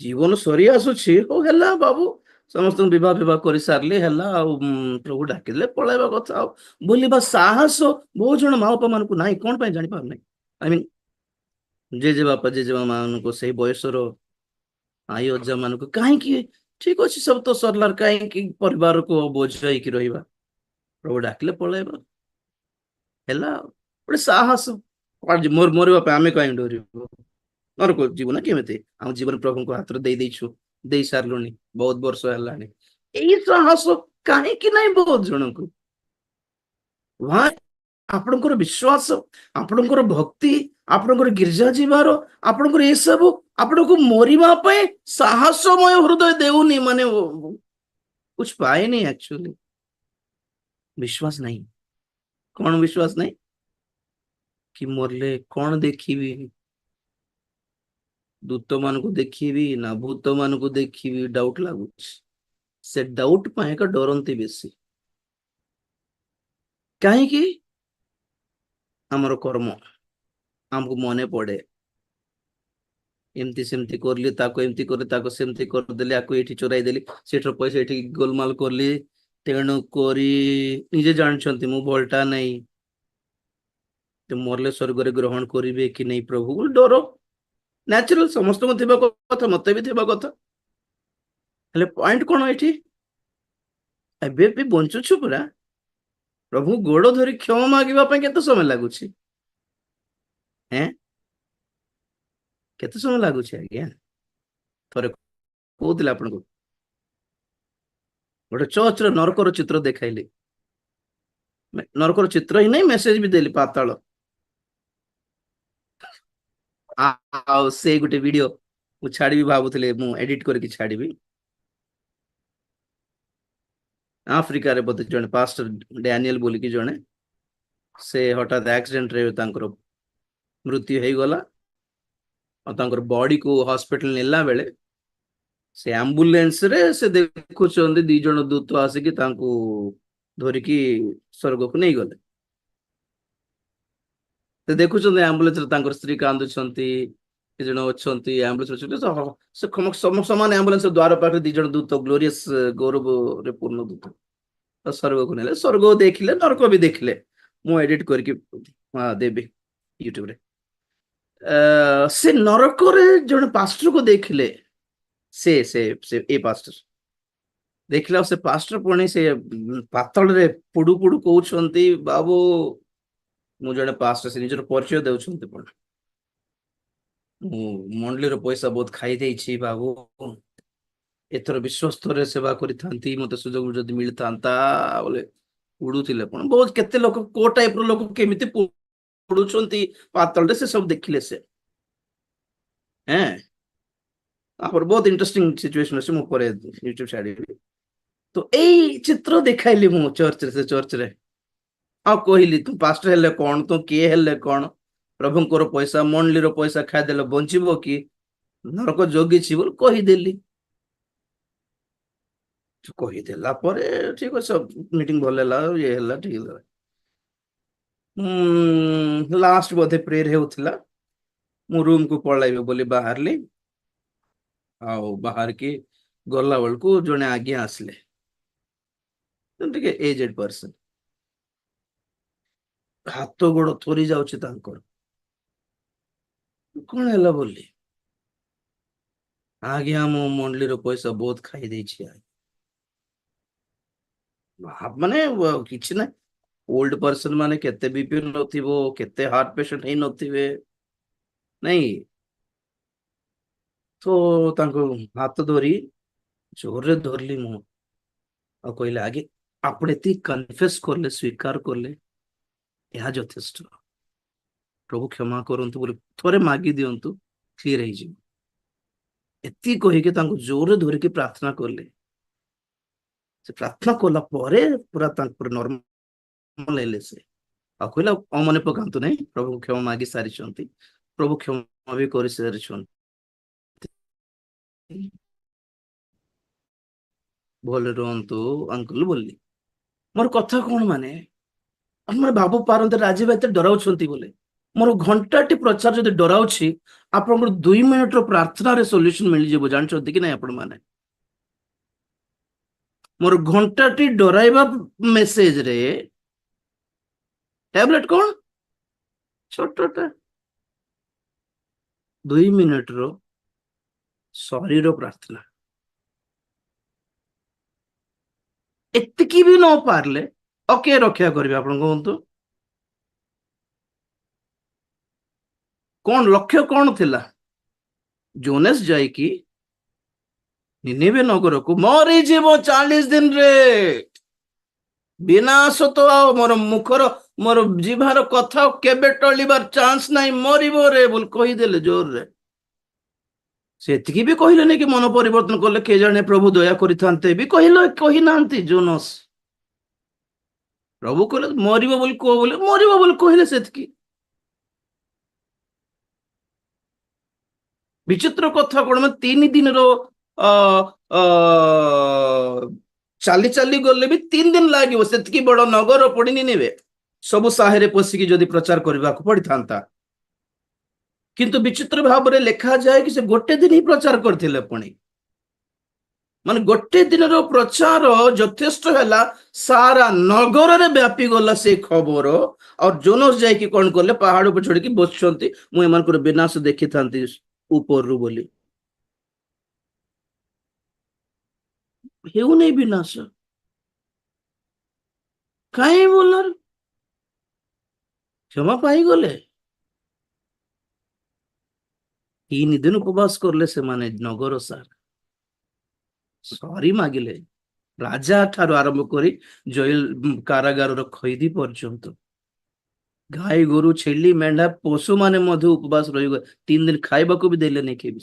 जीवन सरी आसुछि, हो हेला बाबू, समस्त विवाह विवाह कर सारे है, प्रभु डाकिले पलैबा कथा बोलिबा साहस बहुत जन माँ बापा मान ना कौन पाई जानी पार नहीं। आई मीन जेजे बापा जेजे मान को सही बयसर आई अजा मान को कहीं ठीक अच्छे सब तो सरलार कहीं परिवार को बोझ होइकी रहिबा, प्रभु डाकिले पलैबा हैला गोटे साहस। मोर मरवा पे आमे कहीं डरिबो? नरक जीवन केमिति हम जीवन प्रभु को हाथ दे देछु, दे सारलुनी, बहुत वर्ष हेलानी। एई साहस काहे कि नहीं बहुत जन को? वहां आपनकर विश्वास, आपनकर भक्ति, आपनकर गिरजा जीवार, आपनकर ये सब आपनको मरिबा पे साहसमय हृदय देउनी, माने कुछ पाए नहीं एक्चुअली। विश्वास नहीं। कौन विश्वास नहीं? कि मरले कौन देखिबी, दूत मान को देखिबी ना भूत मान को देखिबी, डाउट लागुच। से डाउट पाए का डरंती बेसी। କାହିଁକି? ଆମର କର୍ମ ଆମକୁ ମନେ ପଡେ, ଏମିତି ସେମିତି କରିଲି, ତାକୁ ଏମିତି କରି ତାକୁ ସେମିତି କରିଦେଲି, ଆକୁ ଏଇଠି ଚୋରାଇ ଦେଲି, ସେଠାର ପଇସା ଏଠି ଗୋଲମାଲ କଲି, ତେଣୁ କରି ନିଜେ ଜାଣିଛନ୍ତି ମୁଁ ଭଲଟା ନାହିଁ, ମରଲେ ସ୍ୱର୍ଗରେ ଗ୍ରହଣ କରିବେ କି ନାହିଁ ପ୍ରଭୁ ବୋଲି ଡର। ନ୍ୟାଚୁରାଲ ସମସ୍ତଙ୍କୁ ଥିବା କଥା, ମତେ ବି ଥିବା କଥା। ହେଲେ ପଏଣ୍ଟ କଣ ଏଠି? ଏବେ ବି ବଞ୍ଚୁଛୁ ପୁରା, ପ୍ରଭୁ ଗୋଡ ଧରି କ୍ଷମା ମାଗିବା ପାଇଁ କେତେ ସମୟ ଲାଗୁଛି? ହେଁ, କେତେ ସମୟ ଲାଗୁଛି ଆଜ୍ଞା? ଥରେ କହୁଥିଲେ ଆପଣଙ୍କୁ ଗୋଟେ ଚର୍ଚ୍ଚର ନରକର ଚିତ୍ର ଦେଖାଇଲି, ନରକର ଚିତ୍ର ହିଁ ନାହିଁ, ମେସେଜ ବି ଦେଲି ପାତାଳ। ଆଉ ସେ ଗୋଟେ ଭିଡିଓ ମୁଁ ଛାଡିବି ଭାବୁଥିଲି, ମୁଁ ଏଡିଟ କରିକି ଛାଡିବି। ଆଫ୍ରିକାରେ ବୋଧେ ଜଣେ ପାଷ୍ଟର ଡ୍ୟାନିଏଲ ବୋଲିକି ଜଣେ, ସେ ହଠାତ୍ ଆକ୍ସିଡେଣ୍ଟରେ ତାଙ୍କର ମୃତ୍ୟୁ ହେଇଗଲା, ଆଉ ତାଙ୍କର ବଡିକୁ ହସ୍ପିଟାଲ ନେଲା ବେଳେ ସେ ଆମ୍ବୁଲାନ୍ସ ରେ ସେ ଦେଖୁଛନ୍ତି 2 ଜଣ ଦୂତ ଆସିକି ତାଙ୍କୁ ଧରିକି ସ୍ୱର୍ଗକୁ ନେଇଗଲେ। ସେ ଦେଖୁଛନ୍ତି ଆମ୍ବୁଲାନ୍ସରେ ତାଙ୍କର ସ୍ତ୍ରୀ କାନ୍ଦୁଛନ୍ତି, 2 ଜଣ ଅଛନ୍ତି ଆମ୍ବୁଲାନ୍ସ ଅଛନ୍ତି, ସେ ସମାନ ଆମ୍ବୁଲାନ୍ସ ଦ୍ୱାର ପାଖରେ 2 ଜଣ ଦୂତ, ଗ୍ଲୋରିୟସ ଗୌରବରେ ପୂର୍ଣ୍ଣ ଦୂତ ସ୍ୱର୍ଗକୁ ନେଲେ। ସ୍ୱର୍ଗ ଦେଖିଲେ, ନରକ ବି ଦେଖିଲେ। ମୁଁ ଏଡିଟ କରିକି ଦେବି ୟୁଟ୍ୟୁବରେ। ସେ ନରକରେ ଜଣେ ପାଷ୍ଟରକୁ ଦେଖିଲେ, ସେ ଏ ପାଷ୍ଟର ଦେଖିଲା, ସେ ପାଷ୍ଟର ପୁଣି ସେ ପାତଳରେ ପୁଡୁ ପୁଡୁ କହୁଛନ୍ତି, ବାବୁ ମୁଁ ଜଣେ ପାଷ୍ଟର, ସେ ନିଜର ପରିଚୟ ଦେଉଛନ୍ତି। ପୁଣି ମୁଁ ମଣ୍ଡଳୀର ପଇସା ବହୁତ ଖାଇ ଦେଇଛି ବାବୁ, ଏଥର ବିଶ୍ୱସ୍ତରେ ସେବା କରିଥାନ୍ତି, ମତେ ସୁଯୋଗ ଯଦି ମିଳିଥାନ୍ତା ବୋଲେ। ଉଡୁଥିଲେ ପୁଣି ବହୁତ, କେତେ ଲୋକ କୋଉ ଟାଇପ ର ଲୋକ କେମିତି ଉଡୁଛନ୍ତି ପାତଳରେ, ସେ ସବୁ ଦେଖିଲେ ସେ। ହେଁ, ତାପରେ ବହୁତ ଇଣ୍ଟରେଷ୍ଟିଂ ସିଚୁଏସନ ଅଛି, ମୁଁ ପରେ ୟୁଟ୍ୟୁବ ଛାଡିବି। ତ ଏଇ ଚିତ୍ର ଦେଖାଇଲି ମୁଁ ଚର୍ଚ୍ଚରେ, ସେ ଚର୍ଚ୍ଚରେ। ଆଉ କହିଲି ତୁ ପାଷ୍ଟର ହେଲେ କଣ, ତୁ କିଏ ହେଲେ କଣ, ପ୍ରଭୁଙ୍କର ପଇସା ମଣ୍ଡଳୀର ପଇସା ଖାଇଦେଲେ ବଞ୍ଚିବ କି, ନରକ ଜଗିଛି ବୋଲି କହିଦେଲି। କହିଦେଲା ପରେ ଠିକ ଅଛି, ମିଟିଂ ଭଲ ହେଲା, ଇଏ ହେଲା, ଠିକ ହେଲା। ଲାଷ୍ଟ ବୋଧେ ପ୍ରେୟର ହେଉଥିଲା, ମୁଁ ରୁମକୁ ପଳାଇବି ବୋଲି ବାହାରିଲି, ଆଉ ବାହାରିକି ଗଲା ବେଳକୁ ଜଣେ ଆଜ୍ଞା ଆସିଲେ, ଟିକେ ଏଜେଡ ପର୍ସନ, ହାତ ଗୋଡ ଥରି ଯାଉଛି ତାଙ୍କର। କଣ ହେଲା ବୋଲି, ଆଜ୍ଞା ମୁଁ ମଣ୍ଡଳୀର ପଇସା ବହୁତ ଖାଇ ଦେଇଛି। ମାନେ କିଛି ନାହିଁ, ଓଲ୍ଡ ପର୍ସନ ମାନେ କେତେ ବିପି ନଥିବ, କେତେ ହାର୍ଟ ପେସେଣ୍ଟ ହେଇ ନଥିବେ, ନାଇଁ? ତ ତାଙ୍କୁ ହାତ ଧରି ଜୋରରେ ଧରିଲି ମୁଁ, ଆଉ କହିଲେ ଆଜ୍ଞା ଆପଣ ଏତିକି କନଫେସ କଲେ, ସ୍ୱୀକାର କଲେ, ଏହା ଯଥେଷ୍ଟ। ପ୍ରଭୁ କ୍ଷମା କରନ୍ତୁ ବୋଲି ଥରେ ମାଗି ଦିଅନ୍ତୁ, କ୍ଲିୟର ହେଇଯିବ। ଏତିକି କହିକି ତାଙ୍କୁ ଜୋରରେ ଧରିକି ପ୍ରାର୍ଥନା କଲେ। ସେ ପ୍ରାର୍ଥନା କଲା ପରେ ପୁରା ତାଙ୍କର ନର୍ମାଲ ହେଲେ ସେ, ଆଉ କହିଲା ଆଉ ମନେ ପକାନ୍ତୁ ନାହିଁ, ପ୍ରଭୁ କ୍ଷମା ମାଗି ସାରିଛନ୍ତି, ପ୍ରଭୁ କ୍ଷମା ବି କରି ସାରିଛନ୍ତି, ଭଲ ରୁହନ୍ତୁ ଅଙ୍କଲ ବୋଲି। ମୋର କଥା କଣ ମାନେ, ଆପଣ ଭାବୁ ପାରନ୍ତି ରାଜୀବ ଏତେ ଡରାଉଛନ୍ତି ବୋଲି। ମୋର ଘଣ୍ଟାଟି ପ୍ରଚାର ଯଦି ଡରାଉଛି, ଆପଣଙ୍କର 2 ମିନିଟର ପ୍ରାର୍ଥନାରେ ସଲ୍ୟୁସନ ମିଳିଯିବ, ଜାଣିଛନ୍ତି କି ନାଇଁ ଆପଣ ମାନେ? ମୋର ଘଣ୍ଟାଟି ଡରାଇବା ମେସେଜରେ ଟ୍ୟାବଲେଟ କଣ ଛୋଟଟା, 2 ମିନିଟର ଶରୀର ପ୍ରାର୍ଥନା। ଏତିକି ବି ନ ପାରିଲେ ଓକେ ରକ୍ଷା କରିବେ ଆପଣ କୁହନ୍ତୁ? କଣ ଲକ୍ଷ୍ୟ କଣ ଥିଲା? ଜୋନେସ ଯାଇକି ନିନିବେ ନଗରକୁ ମରିଯିବ 40 ଦିନରେ, ବିନାଶ ତ ଆଉ ମୋର ମୁଖର, ମୋର ଜିଭାର କଥା କେବେ ଟଳିବାର ଚାନ୍ସ ନାହିଁ, ମରିବ ରେ ବୋଲି କହିଦେଲେ ଜୋରରେ। ସେତିକି ବି କହିଲେନି କି ମନ ପରିବର୍ତ୍ତନ କଲେ କେ ଜାଣେ ପ୍ରଭୁ ଦୟା କରିଥାନ୍ତେ ବି କହିନାହାନ୍ତି ଜୋନସ। ପ୍ରଭୁ କହିଲେ ମରିବ ବୋଲି କୁହ, ବୋଲି ମରିବ ବୋଲି କହିଲେ, ସେତିକି। ବିଚିତ୍ର କଥା କଣ, ମାନେ 3 ଦିନର ଅ ଅ ଚାଲି ଚାଲି ଗଲେ ବି 3 ଦିନ ଲାଗିବ, ସେତିକି ବଡ ନଗର ପଡିନି ନେବେ। ସବୁ ସାହିରେ ପଶିକି ଯଦି ପ୍ରଚାର କରିବାକୁ ପଡିଥାନ୍ତା, କିନ୍ତୁ ବିଚିତ୍ର ଭାବରେ ଲେଖାଯାଏ କି ସେ ଗୋଟେ ଦିନ ହିଁ ପ୍ରଚାର କରିଥିଲେ। ପୁଣି ମାନେ ଗୋଟେ ଦିନର ପ୍ରଚାର ଯଥେଷ୍ଟ ହେଲା, ସାରା ନଗରରେ ବ୍ୟାପି ଗଲା ସେ ଖବର। ଆଉ ଜୋନସ୍ ଯାଇକି କଣ କଲେ, ପାହାଡ ଉପରେ ଚଢିକି ବସିଛନ୍ତି, ମୁଁ ଏମାନଙ୍କର ବିନାଶ ଦେଖିଥାନ୍ତି ଉପରରୁ ବୋଲି। ହେଉନି ବିନାଶ କାହିଁ ବୋଲାର କ୍ଷମା ପାଇଗଲେ। 3 ଦିନ ଉପବାସ କରଲେ ସେମାନେ ନଗର ସାରା, ସରି ମାଗିଲେ, ରାଜା ଠାରୁ ଆରମ୍ଭ କରି ଜେଲ କାରାଗାରର ଖଇଦି ପର୍ଯ୍ୟନ୍ତ। ଗାଈ ଗୋରୁ ଛେଳି ମେଣ୍ଢା ପଶୁ ମାନେ ମଧ୍ୟ ଉପବାସ ରହିଗଲେ, 3 ଦିନ ଖାଇବାକୁ ବି ଦେଲେନି କେହି ବି।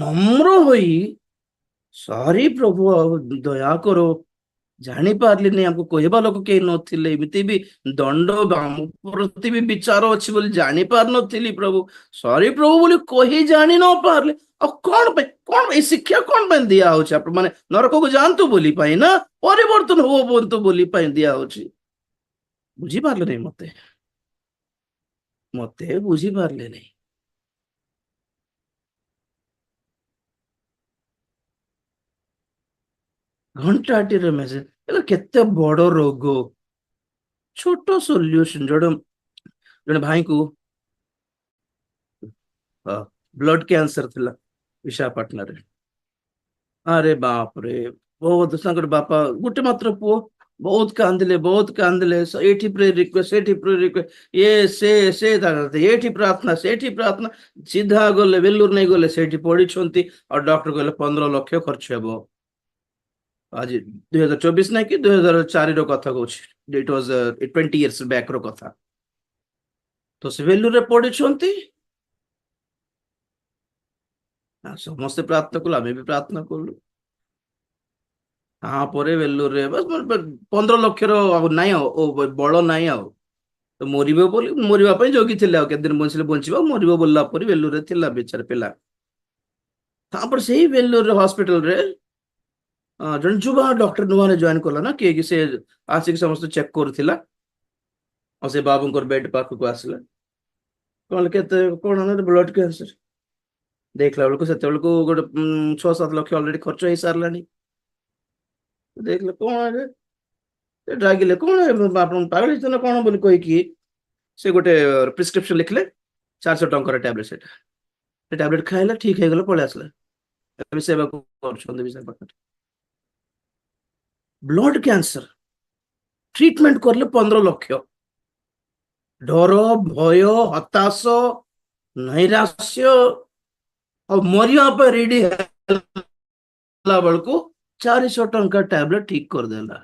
ନମ୍ର ହୋଇ, ସରି ପ୍ରଭୁ ଆଉ ଦୟା କର, ଜାଣିପାରିଲିନି, ଆମକୁ କହିବା ଲୋକ କେହି ନଥିଲେ, ଏମିତି ବି ଦଣ୍ଡ ଆମ ପ୍ରତି ବି ବିଚାର ଅଛି ବୋଲି ଜାଣି ପାରୁନଥିଲି ପ୍ରଭୁ, ସରି ପ୍ରଭୁ ବୋଲି କହି ଜାଣି ନ ପାରିଲେ। ଆଉ କଣ ପାଇଁ, କଣ ଏଇ ଶିକ୍ଷା କଣ ପାଇଁ ଦିଆ ହଉଛି? ଆପଣ ମାନେ ନରକକୁ ଯାଆନ୍ତୁ ବୋଲି ପାଇଁ ନା ପରିବର୍ତ୍ତନ ହୁଅନ୍ତୁ ବୋଲି ପାଇଁ ଦିଆ ହଉଛି? ବୁଝିପାରିଲେ ନାହିଁ ମତେ ବୁଝିପାରିଲେ ନାହିଁ। ଘଣ୍ଟାଟିର ମେସେଜ, ହେଲେ କେତେ ବଡ ରୋଗ, ଛୋଟ ସଲ୍ୟୁସନ। ଜଣେ ଭାଇଙ୍କୁ ବ୍ଲଡ କ୍ୟାନ୍ସର ଥିଲା ବିଶାଖାପାଟଣାରେ। ଆରେ ବାପରେ, ବହୁତ, ତାଙ୍କର ବାପା ଗୋଟେ ମାତ୍ର ପୁଅ, ବହୁତ କାନ୍ଦିଲେ, ବହୁତ କାନ୍ଦିଲେ, ଏଇଠି ପ୍ରେୟର ରିକ୍ୱେଷ୍ଟ, ସେଠି ପ୍ରେୟର ରିକ୍ୱେଷ୍ଟ, ଏଠି ପ୍ରାର୍ଥନା, ସେଠି ପ୍ରାର୍ଥନା। ସିଧା ଗଲେ ବେଲୁର ନେଇ ଗଲେ, ସେଇଠି ପଢିଛନ୍ତି, ଆଉ ଡକ୍ଟର କହିଲେ 15 ଲକ୍ଷ ଖର୍ଚ୍ଚ ହେବ। ଆଜି 2024 ନାଇଁ କି 2004 କଥା କହୁଛି, ଇଟ ୱାଜ 20 years ବ୍ୟାକ୍ ର କଥା। ତ ସେ ବେଲୁରରେ ପଢିଛନ୍ତି, ସମସ୍ତେ ପ୍ରାର୍ଥନା କଲୁ, ଆମେ ବି ପ୍ରାର୍ଥନା କଲୁ। ତାପରେ ବେଲୁରରେ ବାସ୍ 15 ଲକ୍ଷର ନାଇଁ ଆଉ ବଳ ନାଇଁ ଆଉ, ତ ମରିବ ବୋଲି, ମରିବା ପାଇଁ ଜଗିଥିଲେ, ଆଉ କେତେ ଦିନ ବଞ୍ଚିଲେ ବଞ୍ଚିବ, ମରିବ ବୋଲିଲା ପରେ ବେଲୁରରେ ଥିଲା ବେଚାର ପିଲା। ତାପରେ ସେଇ ବେଲୁର ହସ୍ପିଟାଲରେ ଜଣେ ଯୁବା ଡକ୍ଟର ନୂଆରେ ଜଏନ କଲା ନା, କିଏ କି ସେ ଆସିକି ସମସ୍ତେ ଚେକ୍ କରୁଥିଲା, ଆଉ ସେ ବାବୁଙ୍କର ବେଡ୍ ପାଖକୁ ଆସିଲା, କହିଲେ କେତେ କଣ, ବ୍ଲଡ କ୍ୟାନ୍ସର। ଦେଖିଲା ବେଳକୁ ସେତେବେଳକୁ ଗୋଟେ 6-7 ଲକ୍ଷ ଅଲରେଡି ଖର୍ଚ୍ଚ ହେଇସାରିଲାଣି। ଦେଖିଲେ କଣ ହେଲେ, ରାଗିଲେ, କଣ ଆପଣ ପାଗଳ ହେଇଛନ୍ତି ନା କଣ ବୋଲି କହିକି ସେ ଗୋଟେ ପ୍ରେସକ୍ରିପସନ ଲେଖିଲେ, 400 ଟଙ୍କାର ଟ୍ୟାବଲେଟ। ସେଟା ସେ ଟ୍ୟାବଲେଟ ଖାଇଲା, ଠିକ ହେଇଗଲା, ପଳେଇ ଆସିଲା। ଏବେ ସେବା କରୁଛନ୍ତି ବିଶାଖାପାଟଣାରେ। ବ୍ଲଡ କ୍ୟାନ୍ସର ଟ୍ରିଟମେଣ୍ଟ କରିଲେ 15 ଲକ୍ଷ। ଡର, ଭୟ, ହତାଶ, ନୈରାଶ୍ୟ, ଆଉ ମରିବା ପାଇଁ ରେଡି ହେଲା ବେଳକୁ 400 ଟଙ୍କା ଟ୍ୟାବଲେଟ ଠିକ କରିଦେଲା।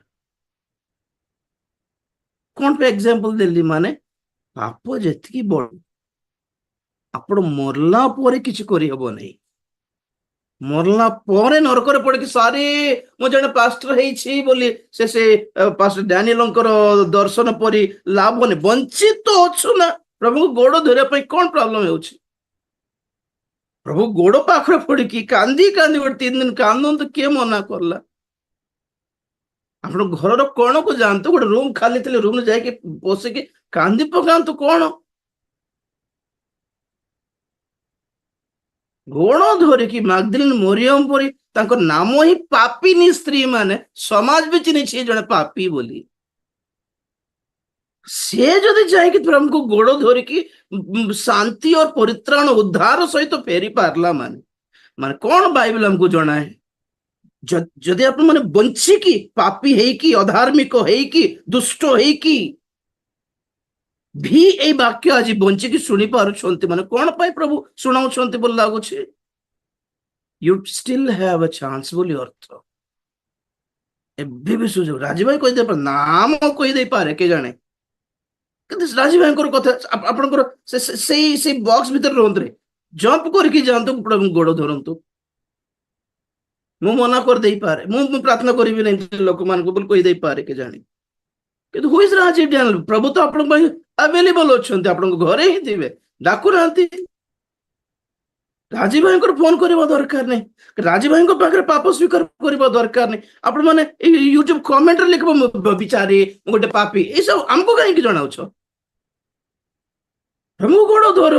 କଣ ପାଇଁ ଏକ୍ସାମ୍ପଲ ଦେଲି, ମାନେ ପାପ ଯେତିକି ବଡ, ଆପଣ ମରଲା ପରେ କିଛି କରିହବ ନାହିଁ। ମରଲା ପରେ ନରକରେ ପଡିକି ସାରି ମୁଁ ଜଣେ ପାଷ୍ଟର ହେଇଛି ବୋଲି ସେ ପାଷ୍ଟର ଡାନିଏଲଙ୍କର ଦର୍ଶନ ପରି ଲାଭ ନାହିଁ। ବଞ୍ଚିତ ଅଛୁ ନା, ପ୍ରଭୁଙ୍କୁ ଗୋଡ ଧରିବା ପାଇଁ କଣ ପ୍ରୋବ୍ଲେମ ହେଉଛି? ପ୍ରଭୁ ଗୋଡ ପାଖରେ ପଡିକି କାନ୍ଦି କାନ୍ଦି ଗୋଟେ 3 ଦିନ କାନ୍ଦନ୍ତୁ, କିଏ ମନା କଲା? ଆପଣ ଘରର କୋଣକୁ ଯାଆନ୍ତୁ, ଗୋଟେ ରୁମ ଖାଲି ଥିଲେ ରୁମରେ ଯାଇକି ବସିକି କାନ୍ଦି ପକାନ୍ତୁ। କଣ ଗୋଣ ଧରିକି ମାଗଦଲିନ ମରିୟମ ପରି, ତାଙ୍କ ନାମ ହିଁ ପାପିନୀ ସ୍ତ୍ରୀ, ମାନେ ସମାଜ ବି ଚିହ୍ନିଛି ଜଣେ ପାପି ବୋଲି। ସେ ଯଦି ଯାଇକି ପ୍ରଭୁଙ୍କୁ ଗୋଡ ଧରିକି ଶାନ୍ତି और ପରିତ୍ରାଣ ଉଦ୍ଧାର ସହିତ ଫେରି ପାରିଲା, ମାନେ ମାନେ କଣ ବାଇବଲ ଆମକୁ ଜଣାଏ? ଯଦି ଆପଣ ମାନେ ବଞ୍ଚିକି ପାପି ହେଇକି, ଅଧାର୍ମିକ ହେଇକି, ଦୁଷ୍ଟ ହେଇକି ଭି ଏଇ ବାକ୍ୟ ଆଜି ବଞ୍ଚିକି ଶୁଣି ପାରୁଛନ୍ତି, ମାନେ କଣ ପାଇଁ ପ୍ରଭୁ ଶୁଣାଉଛନ୍ତି ବୋଲି ଲାଗୁଛି? ୟୁ ଷ୍ଟିଲ ହ୍ୟାଭ୍ ଅ ଚାନ୍ସ ବୋଲି ଅର୍ଥ। ଏବେ ବି ସୁଯୋଗ। ରାଜୀବ ଭାଇ କହିଦେଇପାରେ, ନାମ କହିଦେଇପାରେ, କେ ଜାଣେ, କିନ୍ତୁ ରାଜୀବ ଭାଇଙ୍କର କଥା ଆପଣଙ୍କର ସେଇ ବକ୍ସ ଭିତରେ ରୁହନ୍ତୁ, ଜମ୍ପ କରିକି ଯାଆନ୍ତୁ, ପ୍ରଭୁ ଗୋଡ ଧରନ୍ତୁ। ମୁଁ ମନା କରିଦେଇପାରେ, ମୁଁ ପ୍ରାର୍ଥନା କରିବି ନାହିଁ ଲୋକମାନଙ୍କୁ ବୋଲି କହିଦେଇପାରେ, କେ ଜାଣେ, କିନ୍ତୁ ହୁଇଜ ରାଜୀବ ଡ୍ୟାନିଏଲ? ପ୍ରଭୁ ତ ଆପଣଙ୍କ ପାଇଁ ଆଭେଲେବଲ ଅଛନ୍ତି, ଆପଣଙ୍କ ଘରେ ହିଁ ଥିବେ, ଡାକୁନାହାନ୍ତି। ରାଜୀବ ଭାଇଙ୍କର ଫୋନ କରିବା ଦରକାର ନାହିଁ, ରାଜୀବ ଭାଇଙ୍କ ପାଖରେ ପାପ ସ୍ୱୀକାର କରିବା ଦରକାର ନାହିଁ। ଆପଣ ମାନେ ଏଇ ୟୁଟ୍ୟୁବ କମେଣ୍ଟରେ ଲେଖିବ ମୁଁ ବିଚାରୀ, ମୁଁ ଗୋଟେ ପାପୀ, ଏଇସବୁ ଆମକୁ କାହିଁକି ଜଣାଉଛ? ପ୍ରଭୁ ଗୋଡ଼ ଧର।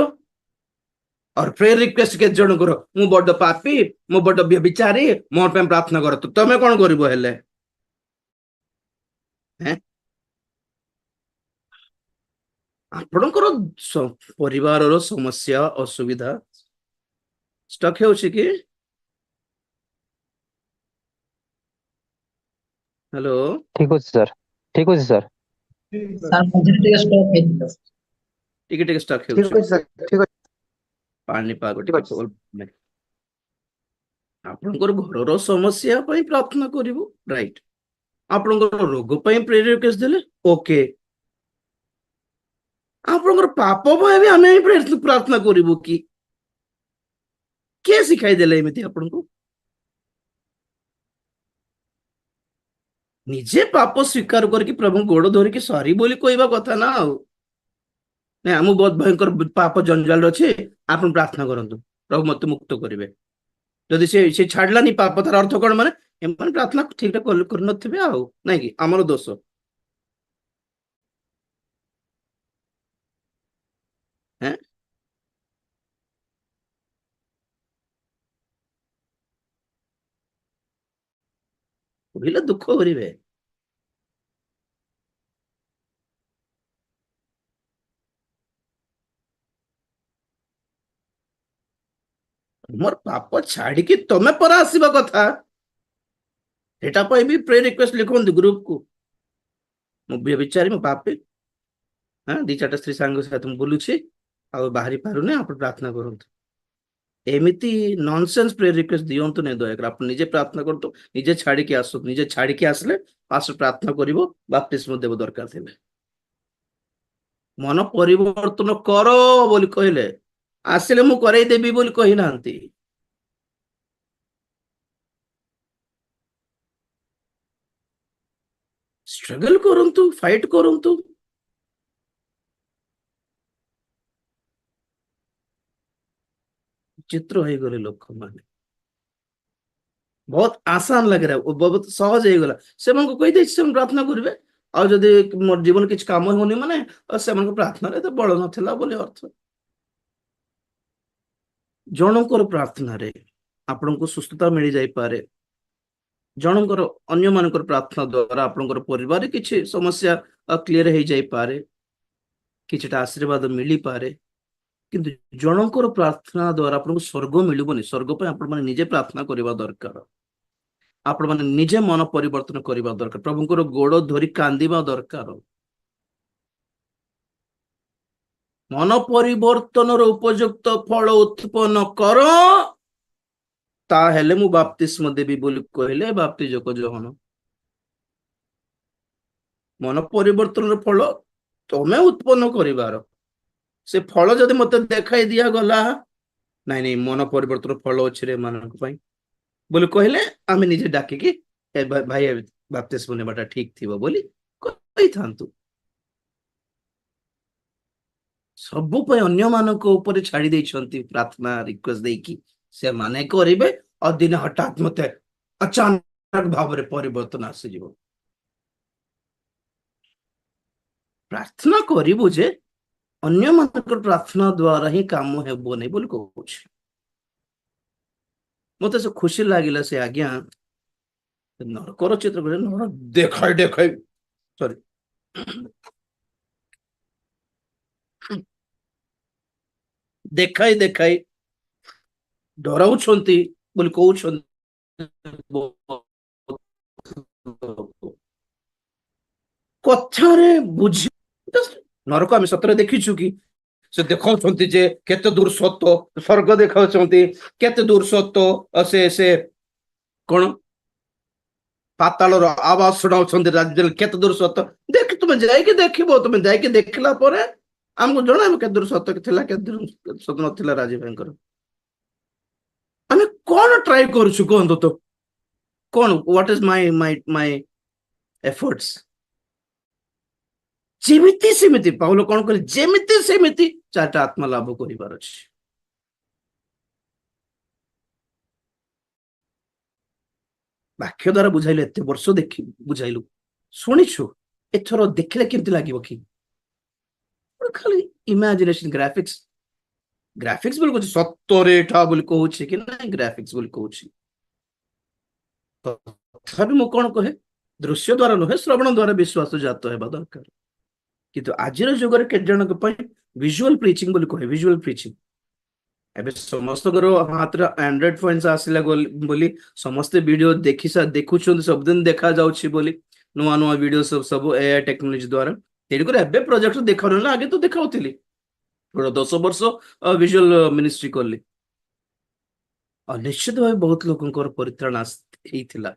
और प्रेयर रिक्वेस्ट के जन करो, मु बड़ पापी, मु बड़ व्यभिचारी, मोर पे प्रार्थना कर। तो तमे कौन करिवो हेले? हैं? आपणकर परिवार समस्या असुविधा स्टक होछि कि? हेलो, ठीक अछि सर, ठीक अछि सर। सर मुझे टिके स्टॉप है। टिके टिके स्टक ठीक होछि। अछि सर, ठीक अछि। पानी पागो ठीक टिके अछि। प्रॉब्लम। आपणकर घरर समस्या पई प्रार्थना करिवो, राइट? आपणकर रोग पई प्रेयर रिक्वेस्ट देले, ओके। आपणकर पाप पई भी हमें प्रार्थना करिवो कि? के सिखाई देले एमिति आपनको? निजे पाप स्वीकार करके प्रभु गोड़ धरिकी सॉरी बोली कहवा कथा ना। ना आम बहुत भयंकर पाप जंजाल अच्छे, आप प्रार्थना करंतु प्रभु मत मुक्त करेंगे। जदि से छाड़लानी पाप, तार अर्थ कौन? माने एम प्रार्थना ठीक ठाक कर नथिबे आउ, नहीं कि आमर दोष। हैं? कहले दुख करिवे। मोर पाप छाड़ी कि तमे पर आसीबा कथा, एटा पई भी प्रेयर रिक्वेस्ट लिखोन ग्रुप को। मु व्यभिचारी, मु पापी, हां दी चारटा स्त्री सांग साथ मु बोलुछि आ बाहरी पारुने, आप प्रार्थना करंतु। एमिति नॉनसेंस प्रेयर रिक्वेस्ट दियंतु नहीं, दयाकर आप निजे प्रार्थना करतु, निजे छाड़ी के आसु, निजे छाड़ी के आसले पास प्रार्थना करिवो, बाप्तिस्म देव दरकार थिले। मन परिवर्तन करो बोली कहले, आसिले मु करई देबी बोली कहि नांती। स्ट्रगल करंतु, फाइट करंतु। चित्र हो गले लोक माने, बहुत आसान लग रहा है, बहुत सहज हो गला। से मन को कहि दे से प्रार्थना करिवे, आ जदि मोर जीवन किछ काम होनी माने से मन को प्रार्थना रे तो बळ नथिला बोली अर्थ। जनकर प्रार्थना रे आपनको सुस्थता मिल जाई पारे, जनकर अन्य मानकर प्रार्थना द्वारा आपनकर परिवार किछि समस्या क्लियर हो जाई पारे, किछटा आशीर्वाद मिली पारे। किंतु जनकर प्रार्थना द्वारा आपनको स्वर्ग मिलबोनी। स्वर्ग पे आपण माने निजे प्रार्थना करबा दरकार, आपण माने निजे मन परिवर्तन करबा दरकार, प्रभुଙ୍କର गोड़ धरि कांदिबा दरकार। मन परिवर्तन उपयुक्त फल उत्पन्न कर, ताहेले मु बाप्तिस्म देबी बोली कहले बाप्तिजक जोहन। मन परिवर्तन फल तमे उत्पन्न करिवार, से फल जदि मते देखाई दिया गला, नहीं नहीं मन परिवर्तन फल अछि रे मानक पई बोली कहले, आमे निजे डाकी कि भाई बाप्तिस्म नेबाटा ठीक थिबो बोली कहि थांतु। सबु पे अन्य मानक ऊपर छाड़ी देइछंती प्रार्थना रिक्वेस्ट देकी, से माने करिवे और दिन हठात मते अचानक भाव रे परिवर्तन आसी जीवो। प्रार्थना करिवो जे अन्य मानक प्रार्थना द्वारा ही काम हेबो नै बोली कहूछ। मते से खुशी लागिला से आज्ञा नरकर चित्र करे नर देखाई देखाई, सॉरी देखाई देखाई डराउछंती बोली कहउछंती। कथारे बुझी नरक आम सतरे देखीचु कि से देखाउछंती जे केते दूर सत्य, स्वर्ग देखाउछंती केते दूर सत्य, से कोन पातालर आवाज शुणाउछंती राज्य केते दूर सत्य। देख तुम जाइके देखिबो, तुम जाइके देखला परे हमको जणा केते दूर सत्य थिला, केते दूर सत्य नथिला। राजीव भाईकर आमे कोन ट्राई करूछु कहंतो तो कोन, व्हाट इज माय एफर्ट्स? जेमिति सेमिति पाउलो कोन करे, जेमिति सेमिति चारटा आत्मा लाभ करिवार अछि। ବାକ୍ୟ ଦ୍ୱାରା ବୁଝାଇଲୁ, ଏତେ ବର୍ଷ ଦେଖି ବୁଝାଇଲୁ, ଶୁଣିଛୁ, ଏଥର ଦେଖିଲେ କେମିତି ଲାଗିବ କି? ଖାଲି ଇମାଜିନେସନ, ଗ୍ରାଫିକ୍ସ ଗ୍ରାଫିକ୍ସ ବୋଲି କହୁଛି, ସତରେ ଏଠା ବୋଲି କହୁଛି କି ନାଇଁ ଗ୍ରାଫିକ୍ସ ବୋଲି କହୁଛି। ତଥାପି ମୁଁ କଣ କହେ, ଦୃଶ୍ୟ ଦ୍ୱାରା ନୁହେଁ, ଶ୍ରବଣ ଦ୍ୱାରା ବିଶ୍ୱାସ ଜାତ ହେବା ଦରକାର। କିନ୍ତୁ ଆଜିର ଯୁଗରେ କେତେ ଜଣଙ୍କ ପାଇଁ ଭିଜୁଆଲ ପ୍ରିଚିଂ ବୋଲି କହେ, ଭିଜୁଆଲ ପ୍ରିଚିଂ। ଏବେ ସମସ୍ତଙ୍କର ହାତରେ ଆଣ୍ଡ୍ରଏଡ ଫୋନ୍ସ ଆସିଲା ବୋଲି ସମସ୍ତେ ଭିଡିଓ ଦେଖୁଛନ୍ତି, ସବୁଦିନ ଦେଖା ଯାଉଛି ବୋଲି ନୂଆ ନୂଆ ଭିଡିଓ ସବୁ ଏଆଇ ଟେକ୍ନୋଲୋଜି ଦ୍ୱାରା। ତେଣୁକରି ଏବେ ପ୍ରୋଜେକ୍ଟ ଦେଖାଉନି, ଆଗେ ତ ଦେଖାଉଥିଲି, 10 ବର୍ଷ ଭିଜୁଆଲ ମିନିଷ୍ଟ୍ରି କଲି। ନିଶ୍ଚିତ ଭାବେ ବହୁତ ଲୋକଙ୍କର ପରିତ୍ରାଣ ହେଇଥିଲା।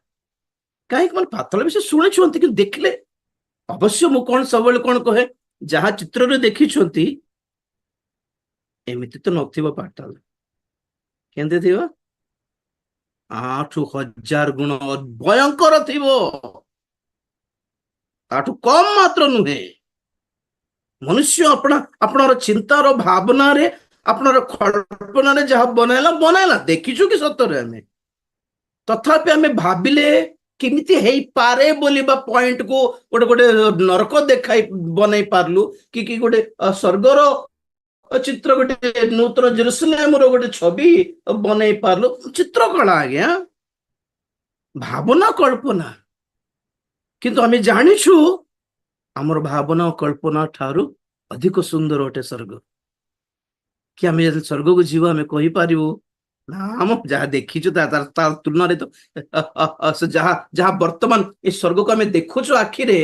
କାହିଁକି ମାନେ ପାତାଳ ବିଷୟ ଶୁଣିଛନ୍ତି କିନ୍ତୁ ଦେଖିଲେ, ଅବଶ୍ୟ ମୁଁ କଣ ସବୁବେଳେ କଣ କହେ, ଯାହା ଚିତ୍ରରେ ଦେଖିଛନ୍ତି ଏମିତି ତ ନଥିବ ପାତାଳ। କେମିତି ଥିବ? 8,000 ଗୁଣ ଭୟଙ୍କର ଥିବ, ତାଠୁ କମ ମାତ୍ର ନୁହେଁ। ମନୁଷ୍ୟ ଆପଣର ଚିନ୍ତାର ଭାବନାରେ, ଆପଣର କଳ୍ପନାରେ ଯାହା ବନାଇଲା ଦେଖିଛୁ କି ସତରେ ଆମେ? ତଥାପି ଆମେ ଭାବିଲେ କେମିତି ହେଇପାରେ ବୋଲି ବା ପଏଣ୍ଟକୁ ଗୋଟେ ଗୋଟେ ନରକ ବନେଇ ପାରିଲୁ, କି ଗୋଟେ ସ୍ୱର୍ଗର ଚିତ୍ର, ଗୋଟେ ନୂତନ ଜେରୁସାଲେମର ଗୋଟେ ଛବି ବନେଇ ପାରିଲୁ। ଚିତ୍ରକଳା ଆଜ୍ଞା, ଭାବନା କଳ୍ପନା। କିନ୍ତୁ ଆମେ ଜାଣିଛୁ ଆମର ଭାବନା ଓ କଳ୍ପନା ଠାରୁ ଅଧିକ ସୁନ୍ଦର ଅଟେ ସ୍ୱର୍ଗ। କି ଆମେ ଯଦି ସ୍ୱର୍ଗକୁ ଯିବୁ ଆମେ କହିପାରିବୁ ନା ଆମ ଯାହା ଦେଖିଛୁ ତାର ତୁଳନାରେ ତ ଯାହା ଯାହା ବର୍ତ୍ତମାନ ଏ ସ୍ୱର୍ଗକୁ ଆମେ ଦେଖୁଛୁ ଆଖିରେ,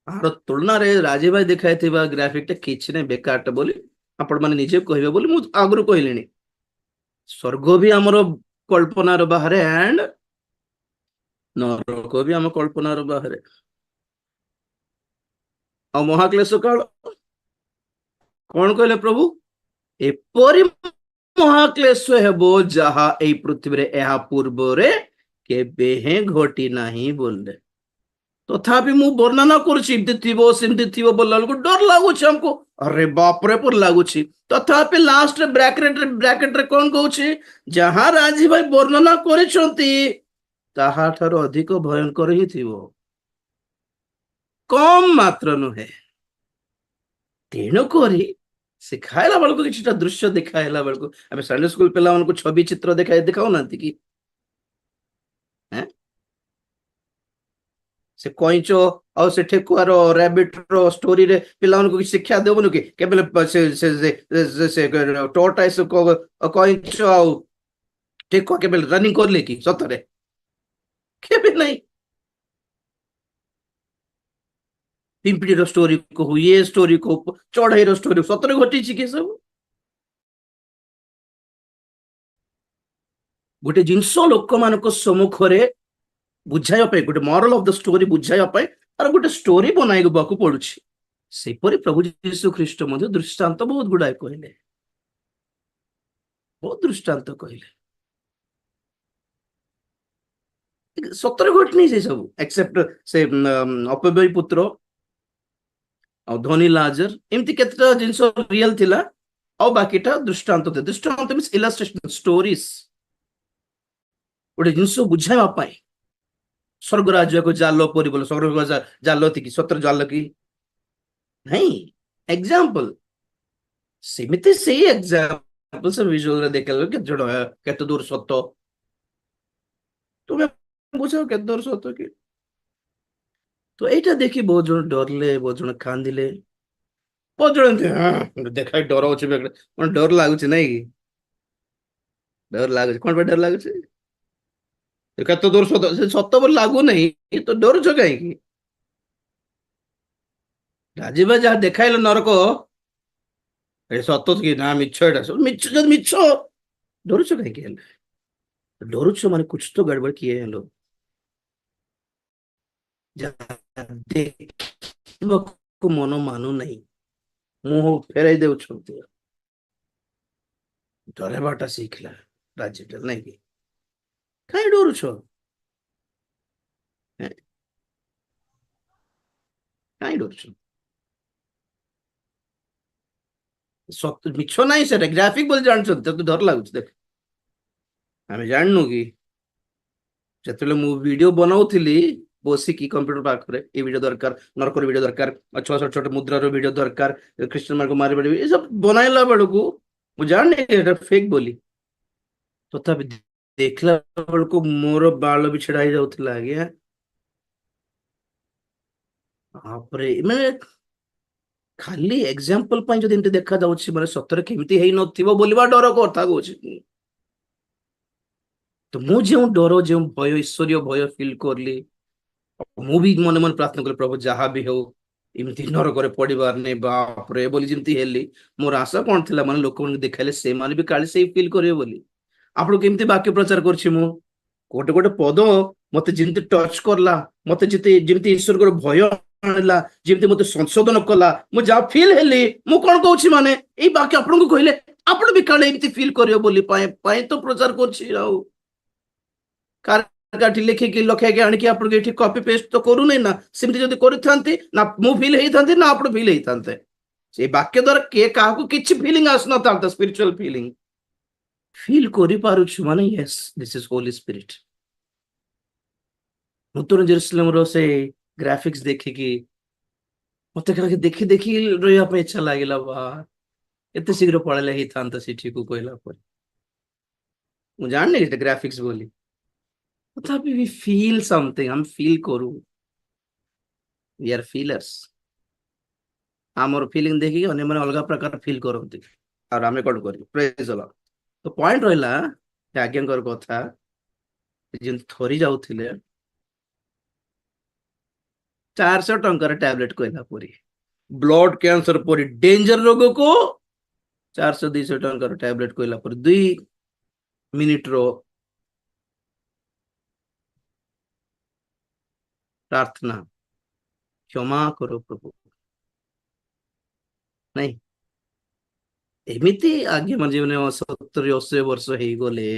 ତାର ତୁଳନାରେ ରାଜୀବ ଭାଇ ଦେଖାଇଥିବା ଗ୍ରାଫିକଟା କିଛି ନାହିଁ, ବେକାରଟା ବୋଲି ଆପଣ ମାନେ ନିଜେ କହିବେ ବୋଲି ମୁଁ ଆଗରୁ କହିଲିଣି। ସ୍ୱର୍ଗ ବି ଆମର କଳ୍ପନାର ବାହାରେ, ଆଣ୍ଡ ନରକ ବି ଆମ କଳ୍ପନାର ବାହାରେ। ଆଉ ମହାକ୍ଲେଶ କାଳ କଣ କହିଲେ ପ୍ରଭୁ? ଏପରି ମହାକ୍ଲେଶ ହେବ ଯାହା ଏଇ ପୃଥିବୀରେ ଏହା ପୂର୍ବରେ କେବେ ହେଁ ଘଟି ନାହିଁ ବୋଲେ। ତଥାପି ମୁଁ ବର୍ଣ୍ଣନା କରୁଛି, ଏମିତି ଥିବ ସେମିତି ଥିବ ବୋଲିଲା ବେଳକୁ ଡର ଲାଗୁଛି ଆମକୁ, ଅରେ ବାପରେ ପରି ଲାଗୁଛି। ତଥାପି ଲାଷ୍ଟରେ ବ୍ରାକେଟରେ କଣ କହୁଛି? ଯାହା ରାଜୀ ଭାଇ ବର୍ଣ୍ଣନା କରିଛନ୍ତି ତାହାଠାରୁ ଅଧିକ ଭୟଙ୍କର ହିଁ ଥିବ, କମ ମାତ୍ର ନୁହେଁ। ତେଣୁକରି ଶିଖାଇଲା ବେଳକୁ କିଛିଟା ଦୃଶ୍ୟ ଦେଖାଇଲା ବେଳକୁ, ଆମେ ସନ୍ଡେ ସ୍କୁଲ ପିଲାମାନଙ୍କୁ ଛବି ଚିତ୍ର ଦେଖାଉନାହାନ୍ତି କି? ସେ କଇଁଚ ଆଉ ସେ ଠେକୁଆର ରାବିଟର ଷ୍ଟୋରିରେ ପିଲାମାନଙ୍କୁ କିଛି ଶିକ୍ଷା ଦେବୁନି କି? କେବଳ ଟର୍ଟାଇସ କଇଁଚ ଆଉ ଠେକୁଆ କେବେ ରନିଂ କରିଲେ କି ସତରେ? କେବେ ନାହିଁ। ପିମ୍ପିଡ଼ିର ଷ୍ଟୋରି କହୁ, ଇଏ ଷ୍ଟୋରି କହୁ, ଚଢେଇର ଷ୍ଟୋରି, ସତରେ ଘଟିଛି କି ସବୁ? ଗୋଟେ ଜିନିଷ ଲୋକମାନଙ୍କ ସମ୍ମୁଖରେ ବୁଝାଇବା ପାଇଁ, ଗୋଟେ ମରାଲ ଅଫ ଦ ଷ୍ଟୋରି ବୁଝାଇବା ପାଇଁ ତାର ଗୋଟେ ଷ୍ଟୋରି ବନାଇବାକୁ ପଡୁଛି। ସେପରି ପ୍ରଭୁ ଯୀଶୁ ଖ୍ରୀଷ୍ଟ ମଧ୍ୟ ଦୃଷ୍ଟାନ୍ତ ବହୁତ ଗୁଡାଏ କହିଲେ, ବହୁତ ଦୃଷ୍ଟାନ୍ତ କହିଲେ। ସତରେ ଘଟିନି ସେ ସବୁ, ଏକ୍ସେପ୍ଟ ସେ ଅପବ୍ୟୟୀ ପୁତ୍ର ଆଉ ଧନୀ ଲାଜର, ଏମିତି କେତେଟା ଜିନିଷ ରିଅଲ ଥିଲା, ଆଉ ବାକିଟା ଦୃଷ୍ଟାନ୍ତ। ଦୃଷ୍ଟାନ୍ତ ମିନ୍ସ ଇଲାଷ୍ଟ୍ରେସନ, ଷ୍ଟୋରିଜ, ଗୋଟେ ଜିନିଷ ବୁଝାଇବା ପାଇଁ। ସ୍ୱର୍ଗ ରାଜ୍ୟକୁ ଜାଲ ପରି ବୋଲେ, ସ୍ୱର୍ଗ ଜାଲ କି ସତରେ ଜାଲ କି ନାହିଁ? ଏକ୍ସାମ୍ପଲ, ସେମିତି ସେଇ ଏକ୍ସାମ୍ପଲ ସେ ଭିଜୁଆଲରେ ଦେଖିଲା କେତେ ଜଣ କେତେ ଦୂର ସତ, ତୁମେ ବୁଝାଅ କେତେ ଦୂର ସତ କି? ତ এইটা ଦେଖି ବହୁତ ଜଣ ଡରିଲେ, ବହୁତ ଜଣ କାନ୍ଦିଲେ, ବହୁତ ଜଣ ଦେଖାଇ ଡରଉଛି, କଣ ଡର ଲାଗୁଛି ନାଇଁ କି? ଡର ଲାଗୁଛି, କଣ ପାଇଁ ଡର ଲାଗୁଛି? କେତେ ଦୂର ସତ, ସତ ବୋଲି ଲାଗୁନାହିଁ ତ ଡରୁଛ କାହିଁକି? ରାଜୀବ ଯାହା ଦେଖାଇଲେ ନରକ, ଏ ସତ କି ନା ମିଛ? ଏଇଟା ସବୁ ମିଛ। ଯଦି ମିଛ, ଡରୁଛ କାହିଁକି? ହେଲେ ଡରୁଛ ମାନେ କୁଛ ତ ଗड़बड़ କିଏ ହେଲୋ। ଦେଖିବାକୁ ମନ ମାନୁନାହିଁ, ମୁହଁ ଫେରାଇ ଦେଉଛନ୍ତି। ଡରେବାଟା ଶିଖିଲା ରାଜ୍ୟଟା, ନାଇଁ କି? କାହିଁ ଡରୁଛ? କାହିଁ ଡରୁଛ? ମିଛ ନାହିଁ, ସେଟା ଗ୍ରାଫିକ ବୋଲି ଜାଣିଛନ୍ତି, ତତେ ଡର ଲାଗୁଛି। ଦେଖ, ଆମେ ଜାଣିନୁ କି ଯେତେବେଳେ ମୁଁ ଭିଡିଓ ବନାଉଥିଲି ବସିକି କମ୍ପ୍ୟୁଟର ପାଖରେ ଏ ଭିଡିଓ ଦରକାର, ନରକର ଭିଡିଓ ଦରକାର, ଛୋଟ ଛୋଟ ମୁଦ୍ରାର ଭିଡିଓ ଦରକାର, ଖ୍ରୀଷ୍ଟିଆନ ମାନଙ୍କୁ ମାରିବା ଏସବୁ ବନାଇଲା ବେଳକୁ ମୁଁ ଜାଣିନି ଏଟା ଫେକ୍ ବୋଲି, ତଥାପି ଦେଖିଲା ବେଳକୁ ମୋର ବାଳ ବି ଛିଡା ହେଇଯାଉଥିଲା ଆଜ୍ଞା। ତାପରେ ମାନେ ଖାଲି ଏକ୍ସାମ୍ପଲ ପାଇଁ ଯଦି ଏମିତି ଦେଖାଯାଉଛି ମାନେ ସତରେ କେମିତି ହେଇନଥିବ ବୋଲିବା ଡର କଥା କହୁଛି। ତ ମୁଁ ଯେଉଁ ଡର ଯେଉଁ ଭୟ ଈଶ୍ୱରୀୟ ଭୟ ଫିଲ୍ କଲି, ମୁଁ ବି ମନେ ମନେ ପ୍ରାର୍ଥନା କଲି ପ୍ରଭୁ ଯାହା ବି ହଉ ଏମିତି ନରକରେ ପଡିବାର ନାହିଁ ବାପରେ ବୋଲି ଯେମିତି ହେଲି। ମୋର ଆଶା କଣ ଥିଲା ମାନେ ଲୋକମାନଙ୍କୁ ଦେଖାଇଲେ ସେମାନେ ବି କାଳେ ସେଇ ଫିଲ୍ କରିବେ ବୋଲି। ଆପଣଙ୍କୁ କେମିତି ବାକ୍ୟ ପ୍ରଚାର କରୁଛି ମୁଁ, ଗୋଟେ ଗୋଟେ ପଦ ମତେ ଯେମିତି ଟଚ କରଲା, ମତେ ଯେମିତି ଈଶ୍ୱରଙ୍କର ଭୟ ଆଣିଲା, ଯେମିତି ମତେ ସଂଶୋଧନ କଲା, ମୁଁ ଯାହା ଫିଲ୍ ହେଲି, ମୁଁ କଣ କହୁଛି ମାନେ ଏଇ ବାକ୍ୟ ଆପଣଙ୍କୁ କହିଲେ ଆପଣ ବି କାଳେ ଏମିତି ଫିଲ୍ କରିବେ ବୋଲି ପାଇଁ ତ ପ୍ରଚାର କରୁଛି। ଆଉ କାଠି ଲେଖିକି ଲଖେଇକି ଆଣିକି ଆପଣଙ୍କୁ ଏଠି କପି ପେଷ୍ଟ ତ କରୁନି ନା, ସେମିତି ଯଦି କରିଥାନ୍ତି ନା ମୁଁ ଫିଲ୍ ହେଇଥାନ୍ତି ନା ଆପଣ ଫିଲ୍ ହେଇଥାନ୍ତେ। ସେଇ ବାକ୍ୟ ଦ୍ୱାରା କିଏ କାହାକୁ କିଛି ଫିଲିଂ ଆସିନଥାନ୍ତା, ସ୍ପିରିଚୁଆଲ ଫିଲିଂ ଫିଲ୍ କରିପାରୁଛୁ ମାନେ Yes this is Holi spirit. ନୂତନ ଜେରୁସାଲେମର ସେ ଗ୍ରାଫିକ୍ସ ଦେଖିକି ମତେ କାହିଁକି ଦେଖି ଦେଖି ରହିବା ପାଇଁ ଇଚ୍ଛା ଲାଗିଲା। ବା ଏତେ ଶୀଘ୍ର ପଳେଇଲେ ହେଇଥାନ୍ତା ସେଠିକୁ କହିଲା ପରେ। ମୁଁ ଜାଣିନି ଏଟା ଗ୍ରାଫିକ୍ସ ବୋଲି, ତଥାପି we feel something, ଆମେ ଫିଲ୍ କରୁ, we are feelers। ଆମର ଫିଲିଂ ଦେଖିକି ଅନ୍ୟମାନେ ଅଲଗା ପ୍ରକାର ଫିଲ୍ କରନ୍ତି, ଆଉ ଆମେ କଣ କରିବୁ। ପ୍ରେଜ୍ ଦ ଲର୍ଡ। ତ ପଏଣ୍ଟ ରହିଲା ଆଜ୍ଞାଙ୍କର କଥା, ଯେମିତି ଥରି ଯାଉଥିଲେ 400 ଟଙ୍କାର ଟ୍ୟାବଲେଟ କହିଲା ପରି, ବ୍ଲଡ କ୍ୟାନ୍ସର ପରି ଡେଞ୍ଜର ରୋଗକୁ 400-200 ଟଙ୍କାର ଟ୍ୟାବଲେଟ କହିଲା ପରି 2 ମିନିଟର ପ୍ରାର୍ଥନା, କ୍ଷମା କର ପ୍ରଭୁ। ନାଇଁ ଏମିତି ଆଜ୍ଞା ମାନେ ଜୀବନ 70-80 ବର୍ଷ ହେଇଗଲେ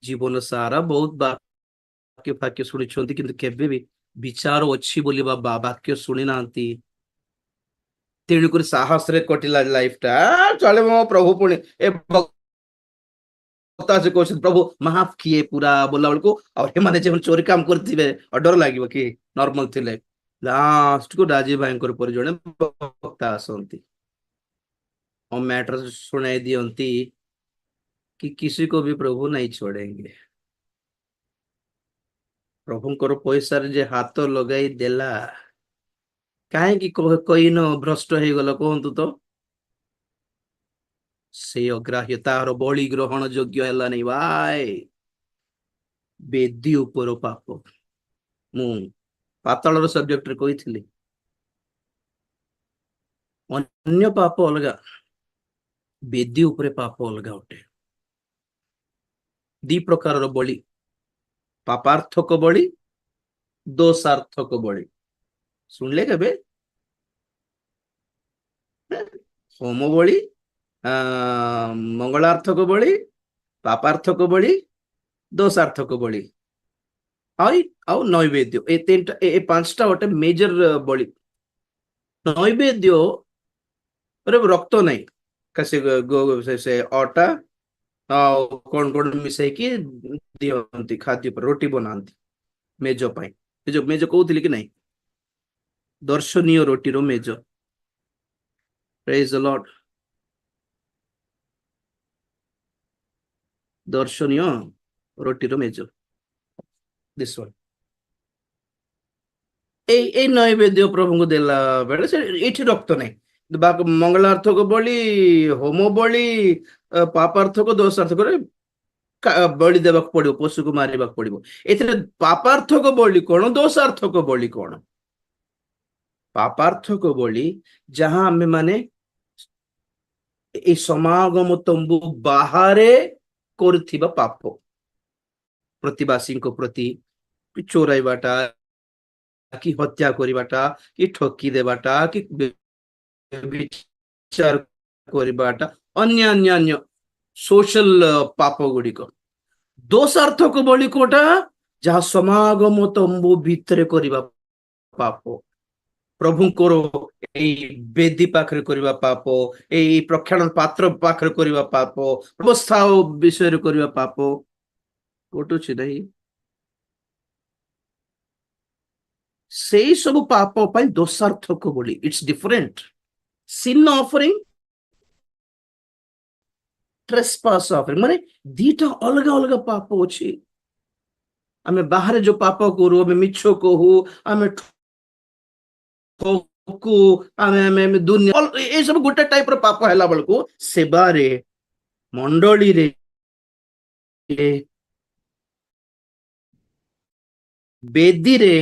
ଜୀବନ ସାରା ବହୁତ ବାକ୍ୟ ଫାକ୍ୟ ଶୁଣିଛନ୍ତି, କିନ୍ତୁ କେବେ ବି ବିଚାର ଅଛି ବୋଲି ବା ବାକ୍ୟ ଶୁଣି ନାହାନ୍ତି। ତେଣୁକରି ସାହସରେ କଟିଲା ଲାଇଫ ଟା ଚଳିବ। ମୋ ପ୍ରଭୁ ପୁଣି ଏ ସେ କହୁଛନ୍ତି ପ୍ରଭୁ ମାଫ କିଏ ପୁରା ବୋଲା ବେଳକୁ ଆଉ ଏମାନେ ଯେଉଁ ଚୋରି କାମ କରିଥିବେ ଡର ଲାଗିବ କି ନର୍ମାଲ ଥିଲେ। ଲାଷ୍ଟ କୁ ରାଜୀବ ଭାଇଙ୍କର ପରି ଜଣେ ବକ୍ତା ଆସନ୍ତି, ମ୍ୟାଟର ଶୁଣାଇ ଦିଅନ୍ତି कि किसी को भी प्रभु नहीं छोड़ेंगे। प्रभुଙ୍କର ପଇସାରେ ଯେ ହାତ ଲଗାଇ ଦେଲା, କାହିଁକି କହିନ ଭ୍ରଷ୍ଟ ହେଇଗଲ କୁହନ୍ତୁ ତ? ସେ ଅଗ୍ରାହ୍ୟ, ତାହାର ବଳି ଗ୍ରହଣ ଯୋଗ୍ୟ ହେଲାନି ଭାଇ। ବେଦୀ ଉପର ପାପ, ମୁଁ ପାତାଳର ସବଜେକ୍ଟରେ କହିଥିଲି, ଅନ୍ୟ ପାପ ଅଲଗା, ବେଦୀ ଉପରେ ପାପ ଅଲଗା ଅଟେ। 2 ପ୍ରକାରର ବଳି, ପାପାର୍ଥକ ବଳି, ଦୋଷାର୍ଥକ ବଳି। ଶୁଣିଲେ କେବେ? ହୋମ ବଳି, ମଙ୍ଗଳାର୍ଥକ ବଳି, ପାପାର୍ଥକ ବଳି, ଦୋଷାର୍ଥକ ବଳି, ଆଉ ନୈବେଦ୍ୟ। ଏ 5ଟା ଗୋଟେ ମେଜର ବଳି। ନୈବେଦ୍ୟ ରକ୍ତ ନାହିଁ, ସେ ଅଟା ଆଉ କଣ କଣ ମିଶେଇକି ଦିଅନ୍ତି ଖାଦ୍ୟ ଉପରେ, ରୋଟି ବନାନ୍ତି ମେଜ ପାଇଁ। ଏ ଯୋଉ ମେଜ କହୁଥିଲି କି ନାଇଁ, ଦର୍ଶନୀୟ ରୋଟିର ମେଜ। ପ୍ରେଜ୍ ଦ ଲର୍ଡ। ଦର୍ଶନୀୟ ରୋଟିର ମେଜ, ଦିସ୍ ୱାନ୍। এই ନୈବେଦ୍ୟ ପ୍ରଭୁଙ୍କୁ ଦେଲା ବେଳେ ସେ ଏଇଠି ରକ୍ତ ନାହିଁ। ମଙ୍ଗଳାର୍ଥକ ବଳି, ହୋମ ବଳି, ପାପାର୍ଥକ ଦୋଷାର୍ଥକରେ ବଳି ଦେବାକୁ ପଡିବ, ପଶୁକୁ ମାରିବାକୁ ପଡିବ। ଏଥିରେ ପାପାର୍ଥକ ବଳି କଣ, ଦୋଷାର୍ଥକ ବଳି କଣ? ପାପାର୍ଥକ ବଳି ଯାହା ଆମେ ମାନେ এই ସମାଗମ ତମ୍ବୁ ବାହାରେ କରୁଥିବା ପାପ, ପ୍ରତିବାସୀଙ୍କ ପ୍ରତି ଚୋରାଇବାଟା କି ହତ୍ୟା କରିବାଟା କି ଠକି ଦେବାଟା କି ବିଚାର କରିବାଟା, ଅନ୍ୟାନ୍ୟ ସୋଶାଲ ପାପ ଗୁଡିକ। ଦୋଷାର୍ଥକ ବଳି କୋଟା, ଯାହା ସମାଗମ ତମ୍ବୁ ଭିତରେ କରିବା ପାପ, ପ୍ରଭୁଙ୍କର ଏଇ ବେଦୀ ପାଖରେ କରିବା ପାପ, ଏଇ ପ୍ରକ୍ଷାଳନ ପାତ୍ର ପାଖରେ କରିବା ପାପ, ବ୍ୟବସ୍ଥା ବିଷୟରେ କରିବା ପାପ, ଘଟୁଛି ନାହିଁ। ସେଇ ସବୁ ପାପ ପାଇଁ ଦୋଷାର୍ଥକ ବୋଲି it's different sin offering trespass offering ମାନେ ଦିଟା ଅଲଗା ଅଲଗା ପାପ ଅଛି ଆମେ ବାହାରେ ଯୋଉ ପାପ କରୁ ଆମେ ମିଛ କହୁ ଆମେ ଠକୁ ଆମେ ଆମେ ଆମେ ଦୁନିଆ ଏ ସବୁ ଗୋଟେ ଟାଇପର ପାପ ହେଲା ବେଳକୁ ସେବାରେ ମଣ୍ଡଳୀରେ ବେଦୀରେ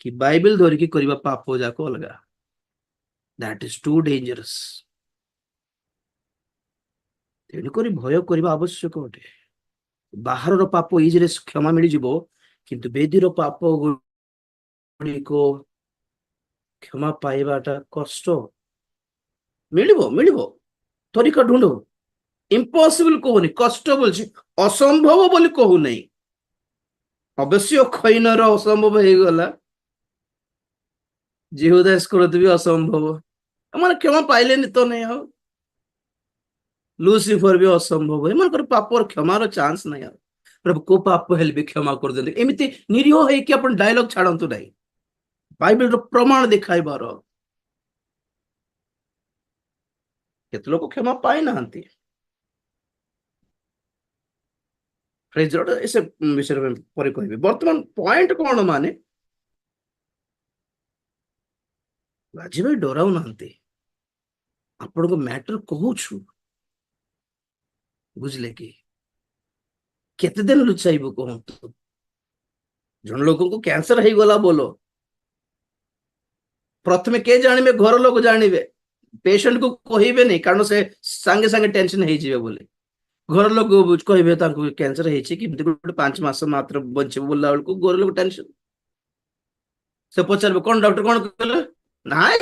କି ବାଇବେଲ ଧରିକି କରିବା ପାପ ଯାକ ଅଲଗା ଦ୍ୟାଟ ଇଜ ଟୁ ଡେଞ୍ଜରସ୍ ତେଣୁକରି ଭୟ କରିବା ଆବଶ୍ୟକ ଅଟେ ବାହାରର ପାପ ଇଜିରେ କ୍ଷମା ମିଳିଯିବ କିନ୍ତୁ ବେଦୀର ପାପ ଗୁଡ଼ିକ କ୍ଷମା ପାଇବାଟା କଷ୍ଟ ମିଳିବ ମିଳିବ ତରିକା ଢୁଣ୍ଡ ଇମ୍ପସିବଲ କହୁନି କଷ୍ଟ ବୋଲଛି ଅସମ୍ଭବ ବୋଲି କହୁନାହିଁ ଅବଶ୍ୟ ଖୈନର ଅସମ୍ଭବ ହେଇଗଲା ଜିହୁଦାସ କରତ ବି ଅସମ୍ଭବ ଏମାନେ କ୍ଷମା ପାଇଲେନି ତ ନାହିଁ ଆଉ ଲୁସିଫର ବି ଅସମ୍ଭବ ଏମାନଙ୍କର ପାପର କ୍ଷମାର ଚାନ୍ସ ନାହିଁ ଆଉ ପ୍ରଭୁ କୋ ପାପ ହେଲେ ବି କ୍ଷମା କରିଦିଅନ୍ତି ଏମିତି ନିରୀହ ହେଇକି ଆପଣ ଡାଇଲଗ ଛାଡନ୍ତୁ ନାହିଁ ବାଇବେଲର ପ୍ରମାଣ ଦେଖାଇବାର କେତେ ଲୋକ କ୍ଷମା ପାଇନାହାନ୍ତି ସେ ବିଷୟରେ ପରେ କହିବି ବର୍ତ୍ତମାନ ପଏଣ୍ଟ କଣ ମାନେ ରାଜି ଭାଇ ଡରାଉ ନାହାନ୍ତି ଆପଣଙ୍କ ମ୍ୟାଟର କହୁଛୁ ବୁଝିଲେ କି କେତେ ଦିନ ଲୁଚାଇବୁ କୁହନ୍ତୁ ଜଣେ ଲୋକଙ୍କୁ କ୍ୟାନ୍ସର ହେଇଗଲା ବୋଲ ପ୍ରଥମେ କେ ଜାଣିବେ ଘର ଲୋକ ଜାଣିବେ ପେସେଣ୍ଟ କୁ କହିବେନି କାରଣ ସେ ସାଙ୍ଗେ ସାଙ୍ଗେ ଟେନସନ ହେଇଯିବେ ବୋଲି ଘର ଲୋକ କହିବେ ତାଙ୍କୁ କ୍ୟାନ୍ସର ହେଇଛି କେମିତି ଗୋଟେ 5 ମାସ ମାତ୍ର ବଞ୍ଚିବ ବୋଲିଲା ବେଳକୁ ଘର ଲୋକ ଟେନସନ ସେ ପଚାରିବେ କଣ ଡକ୍ଟର କଣ କହିଲେ ନାଇଁ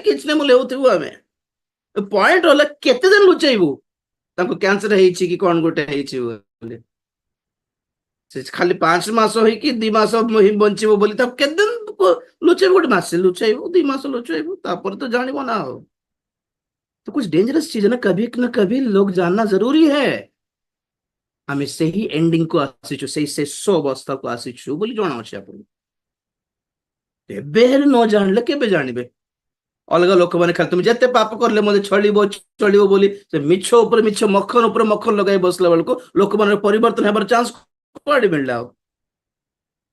କିଛି ନାହିଁ ମୁଁ ଲେଉଥିବୁ ଆମେ ପଏଣ୍ଟ ହେଲା କେତେ ଦିନ ଲୁଚେଇବୁ ତାଙ୍କୁ କ୍ୟାନ୍ସର ହେଇଛି କି କଣ ଗୋଟେ ହେଇଛି ବୋଲି ସେ ଖାଲି 5 ମାସ ହେଇକି 2 ମାସ ବଞ୍ଚିବ ବୋଲି ତାକୁ କେତେ ଦିନ ଲୁଚେଇବୁ ଗୋଟେ ମାସେ ଲୁଚେଇବୁ 2 ମାସ ଲୁଚେଇବୁ ତାପରେ ତ ଜାଣିବ ନା ଆଉ तो कुछ डेंजरस चीज है ना कभी लोग जानना जरूरी है आम से ही एंडिंग को आसीचु से शेष अवस्था को आसीचु बोली जଣା ଅଛି आपको एबे न जानले केबे जानिबे अलग लोक माने खाली तुम जते पाप करले मते चलिबो बोली से मिछ ऊपर मक्खन लगाई बसला बेलको लोक माने परिवर्तन हेबार चांस कोडी मिलला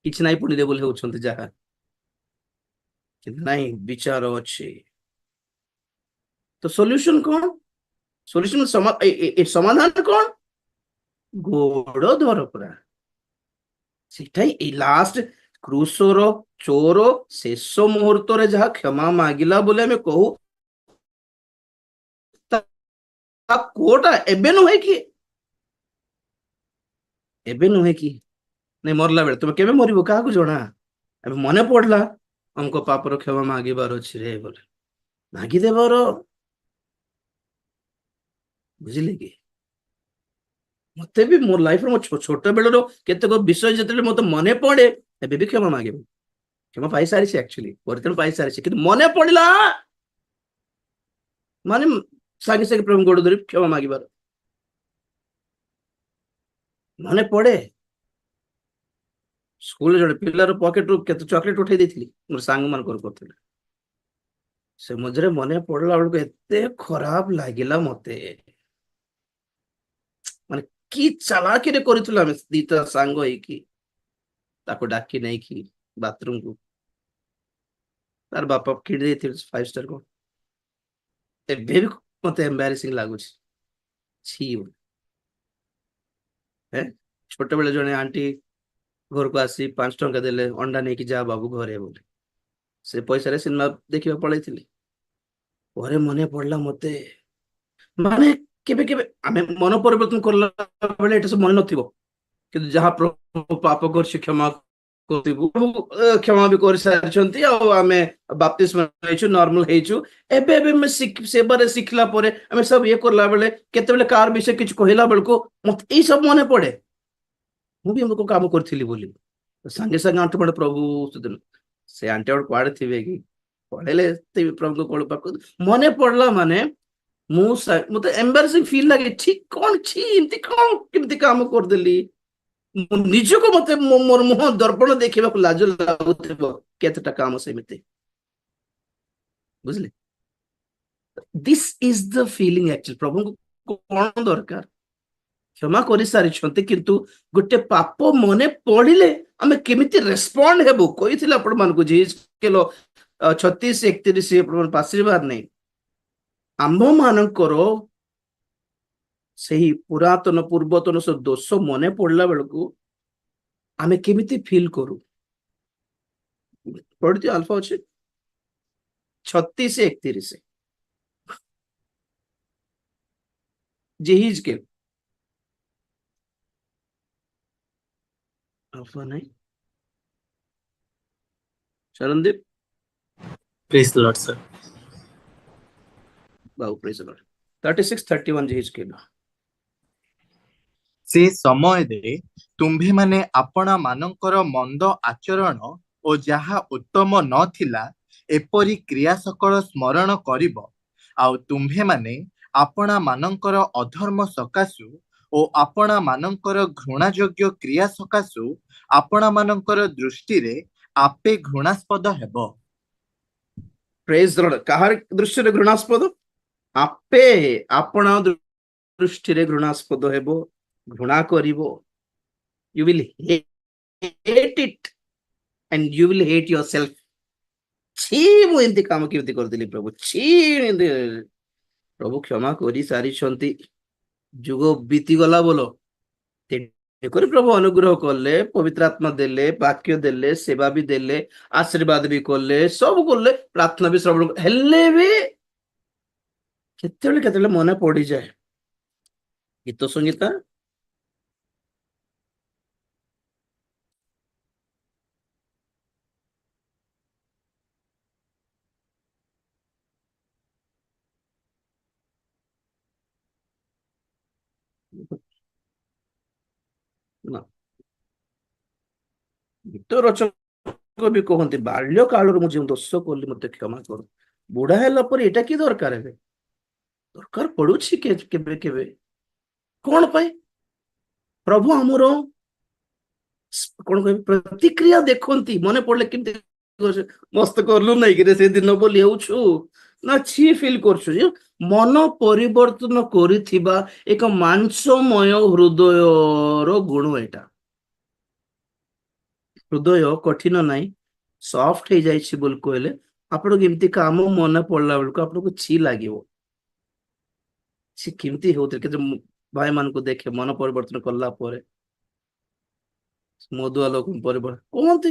किछ नाही पुनी दे बोली होछंती जाहा कि नाही विचार अछि तो सॉल्यूशन कौन सॉल्यूशन समाधान कौन गोड़ धर पुरा सेठाई ए लास्ट क्रूसर चोर शेष मुहूर्त रे जहा क्षमा मागिला बोले हमें कहू कोटा एबे नुहे कि नहीं मरला बेले तुम केबे मरिबो काहा को जणा अब मने पड़ला हमको पापर क्षमा मागिबार अछि रे बोले मागी देबार बुझिले कि मते भी मोर लाइफ रो छोट बेलर केतेक विषय जतले मते मने पड़े एबे भी क्षमा मागे क्षमा पाई सारी एक्चुअली परित्रण पाई सारी कि मने पड़ला माने सागे सागे प्रभु गोड़ धरी क्षमा मागिबार मने पड़े स्कूल जड़े पिलार पॉकेट रू केते चॉकलेट उठाई देथिली मोर सांग मान करथिले से मझरे मने पड़ला बेलको एते खराब लागिला मते माने की चालाकी रे करथिला हम दीता सांग होई की ताको डाकी नहीं की बाथरूम को तार बापा किड देथि 5 स्टार को एबे भी मते एम्बैरेसिंग लागु छी है छोटे बेले जने आंटी घर को आसी 5 टंका देले अंडा नहीं कि जा बाबू घरे बोले से पैसा रे सिनेमा देखिबा पळै थिली ओरे मने पड़ला मते माने केबे केबे आमे मन परिवर्तन करला बेले एटा सब मन नथिबो कि जहा पाप कर क्षमा करथिबु क्षमा भी कर सारछंती आ आमे बाप्तिस्म हेछु नॉर्मल हेछु एबे एबे में सेबारे सिखला परे आमे सब ये करला बेले केते बेले कार विषय किछ कहिला बेलको मत ए सब मने पड़े मु भी हमको काम करथिली बोली संगे संगे आंट पड़े प्रभु सुदिन से आंटी और क्वाड थिबे कि पळेले ते प्रभु को कोळ पाक मने पड़ला माने मुझे एम्बारेसिंग फील लगे ठीक कौन छी इनती कौन किमती काम कर देली ନିଜକୁ ମତେ ମୋର ମୁହଁ ଦର୍ପଣ ଦେଖିବାକୁ ଲାଜ ଲାଗୁଥିବ କେତେଟା କାମ ସେମିତି ବୁଝିଲେ this is the feeling actually ପ୍ରଭୁଙ୍କୁ କଣ ଦରକାର କ୍ଷମା କରିସାରିଛନ୍ତି କିନ୍ତୁ ଗୋଟେ ପାପ ମନେ ପଡିଲେ ଆମେ କେମିତି ରେସ୍ପଣ୍ଡ ହେବୁ କହିଥିଲେ ଆପଣମାନଙ୍କୁ 36-31 ଆପଣମାନେ ପାଶରିବାର ନାହିଁ ଆମ୍ଭ ମାନଙ୍କର ସେହି ପୁରାତନ ପୂର୍ବତନ ସବୁ ଦୋଷ ମନେ ପଡିଲା ବେଳକୁ ଆମେ କେମିତି ଫିଲ୍ କରୁ ପଢିଥିବ ଆଲଫା ଅଛି 36-31 ଯେହିଜକେଲ ଆଲଫା ନାହିଁ Sharandeep Praise the Lord, sir. Babu praise Lord 36-31 ଯେହିଜକେଲ ସେ ସମୟରେ ତୁମ୍ଭେମାନେ ଆପଣା ମାନଙ୍କର ମନ୍ଦ ଆଚରଣ ଓ ଯାହା ଉତ୍ତମ ନଥିଲା ଏପରି କ୍ରିୟା ସକଳ ସ୍ମରଣ କରିବ। ଆଉ ତୁମ୍ଭେମାନେ ଆପଣା ମାନଙ୍କର ଅଧର୍ମ ସକାଶୁ ଓ ଆପଣା ମାନଙ୍କର ଘୃଣାଯୋଗ୍ୟ କ୍ରିୟା ସକାଶୁ ଆପଣା ମାନଙ୍କର ଦୃଷ୍ଟିରେ ଆପେ ଘୃଣାସ୍ପଦ ହେବ। ପ୍ରେଜ ଲର୍ଡ କାହାର ଦୃଷ୍ଟିରେ ଘୃଣାସ୍ପଦ ଆପେ ଆପଣ ଦୃଷ୍ଟିରେ ଘୃଣାସ୍ପଦ ହେବ ଘୃଣା କରିବ you will hate it and you will hate yourself छी ମୁଁ ଏମିତି କାମ କେମିତି କରିଦେଲି ପ୍ରଭୁ छी ଏମିତି ପ୍ରଭୁ କ୍ଷମା କରି ସାରିଛନ୍ତି ଯୁଗ ବିତିଗଲା ବୋଲ ତେଣୁକରି ପ୍ରଭୁ ଅନୁଗ୍ରହ କଲେ ପବିତ୍ର ଆତ୍ମା ଦେଲେ ବାକ୍ୟ ଦେଲେ ସେବା ବି ଦେଲେ ଆଶୀର୍ବାଦ ବି କଲେ ସବୁ କଲେ ପ୍ରାର୍ଥନା ବି ଶ୍ରବଣ ହେଲେ ବି କେତେବେଳେ କେତେବେଳେ ମନେ ପଡିଯାଏ ଗୀତ ସଙ୍ଗୀତା ନା ଗୀତ ରଚକ ବି କହନ୍ତି ବାଲ୍ୟ କାଳରୁ ମୁଁ ଯେଉଁ ଦୋଷ କଲି ମତେ କ୍ଷମା କର ବୁଢା ହେଲା ପରେ ଏଇଟା କି ଦରକାର ଏବେ ଦରକାର ପଡୁଛି କେବେ କେବେ କଣ ପାଇଁ ପ୍ରଭୁ ଆମର କଣ କହିବି ପ୍ରତିକ୍ରିୟା ଦେଖନ୍ତି ମନେ ପଡିଲେ କେମିତି ମସ୍ତ କରଲୁ ନାଇକିରେ ସେଦିନ ବୋଲି ହେଉଛୁ ନା ଛି ଫିଲ୍ କରୁଛୁ ଯେ ମନ ପରିବର୍ତ୍ତନ କରିଥିବା ଏକ ମାଂସମୟ ହୃଦୟର ଗୁଣ ଏଇଟା ହୃଦୟ କଠିନ ନାହିଁ ସଫ୍ଟ ହେଇଯାଇଛି ବୋଲି କହିଲେ ଆପଣଙ୍କୁ ଏମିତି କାମ ମନେ ପଡିଲା ବେଳକୁ ଆପଣଙ୍କୁ ଛି ଲାଗିବ ସେ କେମିତି ହଉଥିଲେ କିନ୍ତୁ ଭାଇ ମାନଙ୍କୁ ଦେଖେ ମନ ପରିବର୍ତ୍ତନ କଲା ପରେ ମଦୁଆ ଲୋକ ପରିବର୍ତ୍ତନ କୁହନ୍ତି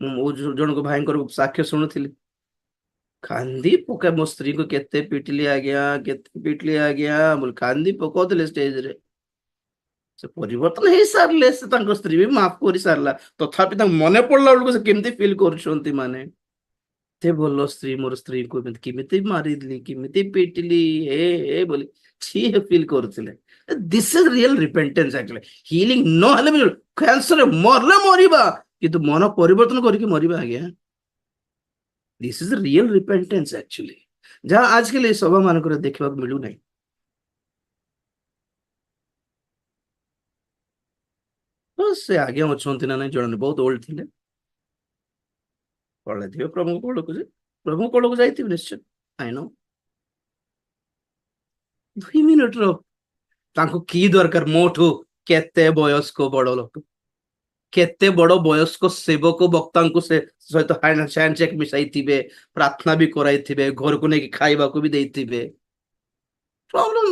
ମୁଁ ଜଣଙ୍କ ଭାଇଙ୍କର ସାକ୍ଷ୍ୟ ଶୁଣୁଥିଲି କାନ୍ଦି ପକା ମୋ ସ୍ତ୍ରୀକୁ କେତେ ପିଟିଲି ଆଜ୍ଞା ବୋଲି କାନ୍ଦି ପକାଉଥିଲେ ଷ୍ଟେଜରେ ସେ ପରିବର୍ତ୍ତନ ହେଇସାରିଲେ ସେ ତାଙ୍କ ସ୍ତ୍ରୀ ବି ମାଫ କରି ସାରିଲା ତଥାପି ତାଙ୍କୁ ମନେ ପଡିଲା ବେଳକୁ ସେ କେମିତି ଫିଲ୍ କରୁଛନ୍ତି ମାନେ ଏତେ ଭଲ ସ୍ତ୍ରୀ ମୋର ସ୍ତ୍ରୀକୁ କେମିତି ମାରିଲି କେମିତି ପିଟିଲି ଏ ବୋଲି ସିଏ ଫିଲ୍ କରୁଥିଲେ this is real repentance actually healing ନହେଲେ ବି କ୍ୟାନ୍ସରରେ ମରଲେ ମରିବା କିନ୍ତୁ ମନ ପରିବର୍ତ୍ତନ କରିକି ମରିବା ଆଜ୍ଞା this is real repentance actually ଯାହା ଆଜିକାଲି ଏ ସଭା ମାନଙ୍କରେ ଦେଖିବାକୁ ମିଳୁନାହିଁ ସେ ଆଜ୍ଞା ଅଛନ୍ତି ନା ନାଇଁ ଜଣେ ବହୁତ ଓଲ୍ଡ ଥିଲେ ପଳେଇଥିବେ ପ୍ରଭୁଙ୍କ କୋଳକୁ ଯାଇଥିବେ ନିଶ୍ଚୟ ଆଇ ନୋ 2 ମିନିଟର ତାଙ୍କୁ କି ଦରକାର ମୋଠୁ କେତେ ବୟସ୍କ ବଡ ଲୋକ କେତେ ବଡ ବୟସ୍କ ସେବକ ବକ୍ତାଙ୍କୁ ସେ ସହିତ ହ୍ୟାଣ୍ଡଶେକ୍ ମିଶାଇଥିବେ ପ୍ରାର୍ଥନା ବି କରାଇଥିବେ ଘରକୁ ନେଇକି ଖାଇବାକୁ ବି ଦେଇଥିବେ ପ୍ରॉब्लम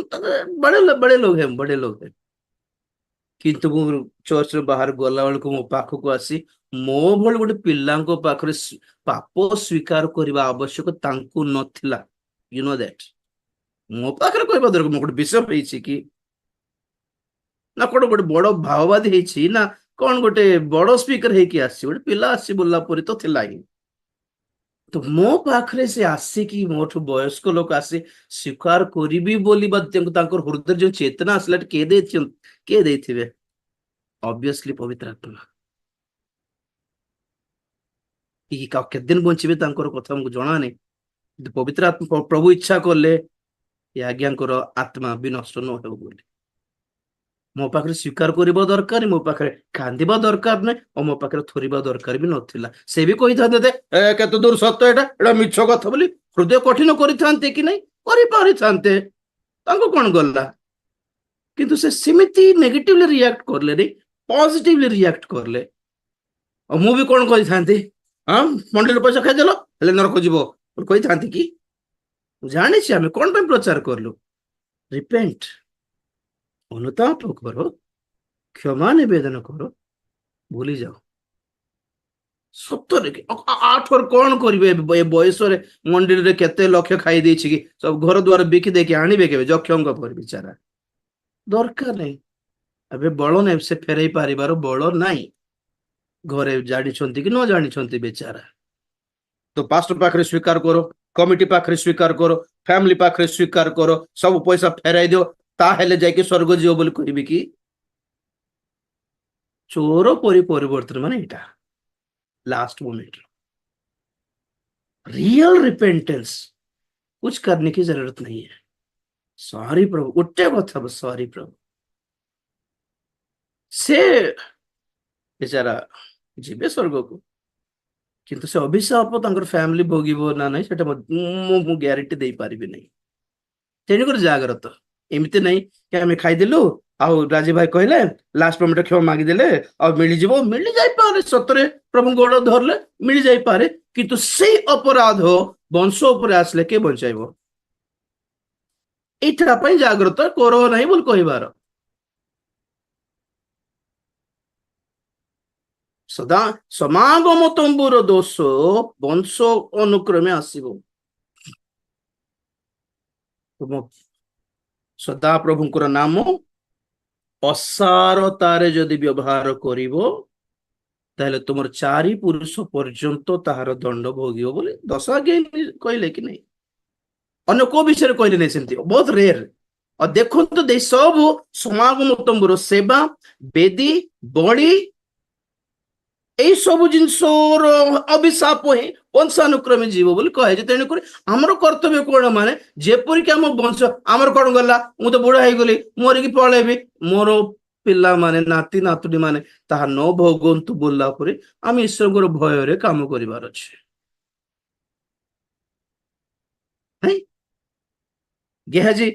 बड़े लोग हैं କିନ୍ତୁ ମୁଁ ଚର୍ଚ୍ଚରୁ ବାହାର ଗଲା ବେଳକୁ ମୋ ପାଖକୁ ଆସି ମୋ ଭଳି ଗୋଟେ ପିଲାଙ୍କ ପାଖରେ ପାପ ସ୍ୱୀକାର କରିବା ଆବଶ୍ୟକ ତାଙ୍କୁ ନଥିଲା ୟୁ ନୋ ଦ୍ୟାଟ ମୋ ପାଖରେ କହିବା ଦରକାର ମୁଁ ଗୋଟେ ବିଷୟ ହେଇଛି କି ନା ଗୋଟେ ବଡ ଭାଓବାଦୀ ହେଇଛି ନା କଣ ଗୋଟେ ବଡ ସ୍ପିକର ହେଇକି ଆସିଛି ଗୋଟେ ପିଲା ଆସିଛି ବୋଲିଲା ପରେ ତ ଥିଲା ହିଁ ତ ମୋ ପାଖରେ ସେ ଆସିକି ମୋଠୁ ବୟସ୍କ ଲୋକ ଆସି ସ୍ୱୀକାର କରିବି ବୋଲି ବା ତାଙ୍କର ହୃଦୟରେ ଯୋଉ ଚେତନା ଆସିଲା କିଏ ଦେଇଥିବେ ଅବଭିୟସଲି ପବିତ୍ର ଆତ୍ମା କେତେ ଦିନ ବଞ୍ଚିବେ ତାଙ୍କର କଥା ଆମକୁ ଜଣା ନାହିଁ କିନ୍ତୁ ପବିତ୍ର ଆତ୍ମା ପ୍ରଭୁ ଇଚ୍ଛା କଲେ ଏ ଆଜ୍ଞାଙ୍କର ଆତ୍ମା ବି ନଷ୍ଟ ନ ହେବ ବୋଲି ମୋ ପାଖରେ ସ୍ୱୀକାର କରିବା ଦରକାର, ମୋ ପାଖରେ କାନ୍ଦିବା ଦରକାର ନାହିଁ, ଆଉ ମୋ ପାଖରେ ଥରିବା ଦରକାର ବି ନଥିଲା। ସେ ବି କହିଥାନ୍ତେ ଯେ କେତେ ଦୂର ସତ, ଏଇଟା ମିଛ କଥା ବୋଲି ହୃଦୟ କଠିନ କରିଥାନ୍ତେ କି ନାହିଁ? କରିପାରିଥାନ୍ତେ, ତାଙ୍କୁ କଣ ଗଲା। କିନ୍ତୁ ସେ ସେମିତି ନେଗେଟିଭଲି ରିଆକ୍ଟ କଲେ, ପଜିଟିଭଲି ରିଆକ୍ଟ କଲେ। ଆଉ ମୁଁ ବି କଣ କହିଥାନ୍ତି, ହଁ ମଣ୍ଡିରେ ପଇସା ଖାଇଦେଲ ହେଲେ ନରକ ଯିବ କହିଥାନ୍ତି କି? ଜାଣିଛି ଆମେ କଣ ପାଇଁ ପ୍ରଚାର କଲୁ। ରିପେଣ୍ଟ, ଅନୁତାପ କର, କ୍ଷମା ନିବେଦନ କର, ଭୁଲି ଯାଅ। ସତରେ ଆଠର କଣ କରିବେ ଏ ବୟସରେ? ମଣ୍ଡିରେ କେତେ ଲକ୍ଷ ଖାଇ ଦେଇଛି କି, ସବୁ ଘର ଦ୍ୱାର ବିକି ଦେଇକି ଆଣିବେ କେବେ ଯକ୍ଷଙ୍କ ପରେ? ବିଚାରା ଦରକାର ନାହିଁ, ଏବେ ବଳ ନାହିଁ, ସେ ଫେରେଇ ପାରିବାର ବଳ ନାହିଁ। ଘରେ ଜାଣିଛନ୍ତି କି ନ ଜାଣିଛନ୍ତି ବେଚାରା। ତ ପାଷ୍ଟର ପାଖରେ ସ୍ୱୀକାର କର, କମିଟି ପାଖରେ ସ୍ୱୀକାର କର, ଫ୍ୟାମିଲି ପାଖରେ ସ୍ୱୀକାର କର, ସବୁ ପଇସା ଫେରାଇ ଦିଅ, ତାହେଲେ ଯାଇକି ସ୍ୱର୍ଗ ଯିବ ବୋଲି କହିବି କି? ଚୋର ପରି ପରିବର୍ତ୍ତନ ମାନେ ଏଇଟା लास्ट मोमेंट। रियल रिपेंटेंस कुछ करने की जरूरत नहीं है। सॉरी प्रभु, उठे कथा, सॉरी प्रभु। से बेचारा जीवे स्वर्ग को, किंतु से अभिशाप तांकर फैमिली भोगिबो ना नहीं सेटा मु ग्यारंटी दे पारिबि नहीं। तेणुकर जाग्रत, एमती नहीं कि आम खाईदेलु आउ राजी भाई कहले लास्ट मोमेंट क्षमा मागिदेले आ मिल जाए सतरे प्रभु गोड़ धरले मिल जाए, किंतु से अपराध वंश उपर आसले के बचाइब? एटा जाग्रत करो नहीं बोल कहबार। सदा समागम तंबुर दोष वंश अनुक्रमे आसीबो। तुम सदा प्रभुंकर नाम असारतारे जदि व्यवहार करिवो ताहले तुमर 4 पुरुष पर्यंत ताहार दंड भोगियो बोले 10 आज्ञा कहले कि नहीं? अन्य को विषय कहले नहीं, सेमती बहुत रेयर। और देखो तो दे सब समागम तंबुर सेवा, बेदी, बड़ी, এই ସବୁ ଜିନିଷର ଅଭିଶାପ ହିଁ ବଂଶାନୁକ୍ରମେ ଯିବ ବୋଲି କହେ। ତେଣୁକରି ଆମର କର୍ତ୍ତବ୍ୟ କଣ, ମାନେ ଯେପରିକି ଆମ ବଂଶ ଆମର କଣ ଗଲା, ମୁଁ ତ ବୁଢା ହେଇଗଲି ମରିକି ପଳେଇବି, ମୋର ପିଲାମାନେ ନାତି ନାତୁଣୀ ମାନେ ତାହା ନ ଭୋଗନ୍ତୁ ବୋଲିଲା ପରେ ଆମେ ଈଶ୍ୱରଙ୍କର ଭୟରେ କାମ କରିବାର ଅଛି। ଗେହାଜି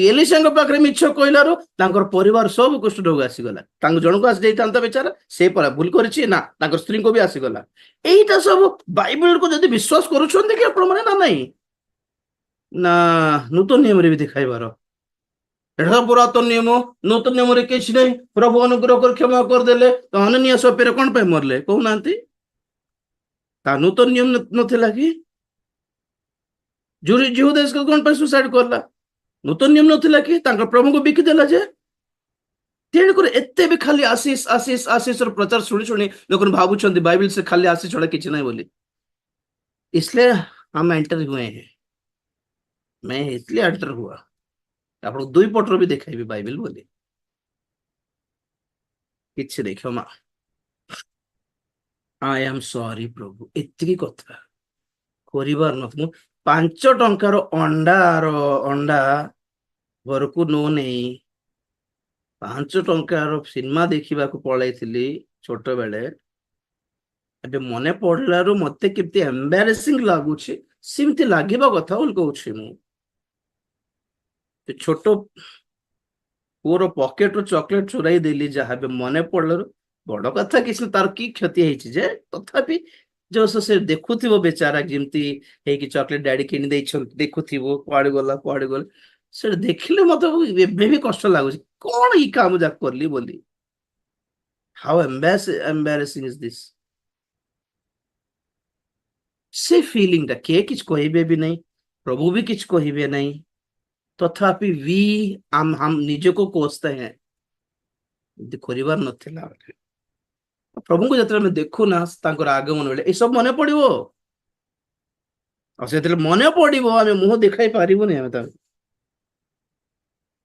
ଏଲିଶାଙ୍କ ପାଖରେ ମିଛ କହିଲାରୁ ତାଙ୍କର ପରିବାର ସବୁ କୁଷ୍ଠ ରୋଗ ଆସିଗଲା। ତାଙ୍କୁ ଜଣକୁ ଆସି ଯାଇଥାନ୍ତା ବେଚାରା, ସେ ପରା ଭୁଲ କରିଛି ନା, ତାଙ୍କର ସ୍ତ୍ରୀଙ୍କୁ ବି ଆସିଗଲା। ଏଇଟା ସବୁ ବାଇବେଲକୁ ଯଦି ବିଶ୍ୱାସ କରୁଛନ୍ତି କି ଆପଣମାନେ ନା ନାହିଁ? ନା ନୂତନ ନିୟମରେ ବି ଦେଖାଇବାର, ଏଟା ପୁରାତନ ନିୟମ, ନୂତନ ନିୟମରେ କିଛି ନାହିଁ, ପ୍ରଭୁ ଅନୁଗ୍ରହ କରି କ୍ଷମା କରିଦେଲେ। ତ ଅନନ୍ୟା ସଫେରେ କଣ ପାଇଁ ମରିଲେ କହୁନାହାନ୍ତି? ତା ନୂତନ ନିୟମ ନଥିଲା କି? ଜୁହୁଦାସ କଣ ପାଇଁ ସୁସାଇଡ କଲା? ନୂତନ ନିୟମ ନଥିଲା କି? ତାଙ୍କ ପ୍ରଭୁଙ୍କୁ ବିକିଦେଲା ଯେ। ତେଣୁକରି ଏତେ ବି ଖାଲି ଆଶିଷ ଆଶିଷ ଆଶିଷର ପ୍ରଚାର ଶୁଣି ଶୁଣି ଲୋକ ଭାବୁଛନ୍ତି ବାଇବେଲ ସେ ଖାଲି ଆଶିଷ ଛଡା କିଛି ନାହିଁ ବୋଲି। इसलिए हम एंटर हुए हैं, मैं इसलिए एंटर हुआ। आपको दुई पटर भी देखाइबी बाइबल बोली କିଛି ନାହିଁ, କ୍ଷମା, आई एम सॉरी प्रभु, ଏତିକି କଥା କରିବାର ନ। ମୁଁ 5 ଟଙ୍କାର ଅଣ୍ଡା ଘରକୁ ନ ନେଇ 5 ଟଙ୍କାର ସିନେମା ଦେଖିବାକୁ ପଳେଇଥିଲି ଛୋଟ ବେଳେ। ଏବେ ମନେ ପଡିଲାରୁ ମତେ କେମିତି ଏମ୍ବାରାସିଂ ଲାଗୁଛି, ସେମିତି ଲାଗିବା କଥା ବୋଲି କହୁଛି ମୁଁ। ଛୋଟ ପୁଅର ପକେଟରୁ ଚକଲେଟ ଚୋରାଇ ଦେଲି, ଯାହା ଏବେ ମନେ ପଡିଲାରୁ। ବଡ କଥା କିଛି ତାର କି କ୍ଷତି ହେଇଛି ଯେ, ତଥାପି ଯୋଉ ସେ ଦେଖୁଥିବ ବେଚାରା ଯେମିତି ହେଇକି ଚକଲେଟ ଡାଡି କିଣି ଦେଇଛନ୍ତି, ଦେଖୁଥିବ କୁଆଡେ ଗଲା କୁଆଡେ ଗଲା, ସେଟା ଦେଖିଲେ ମତେ ଏବେ ବି କଷ୍ଟ ଲାଗୁଛି, କଣ ଏଇ କାମ ଯାକ କଲି ବୋଲି। ହାଉ ଏମ୍ବାରାସିଂ ଇଜ ଦିସ୍। ସେ ଫିଲିଂ ଟା କିଏ କିଛି କହିବେ ବି ନାହିଁ, ପ୍ରଭୁ ବି କିଛି କହିବେ ନାହିଁ, तथापि हम ନିଜକୁ କୋସते हैं। ଏମିତି କରିବାର ନଥିଲା। ପ୍ରଭୁଙ୍କୁ ଯେତେବେଳେ ଆମେ ଦେଖୁ ନା ତାଙ୍କର ଆଗମନ ବେଳେ ଏସବୁ ମନେ ପଡିବ, ଆଉ ସେଥିରେ ମନେ ପଡିବ ଆମେ ମୁହଁ ଦେଖାଇ ପାରିବୁନି, ଆମେ ତାଙ୍କୁ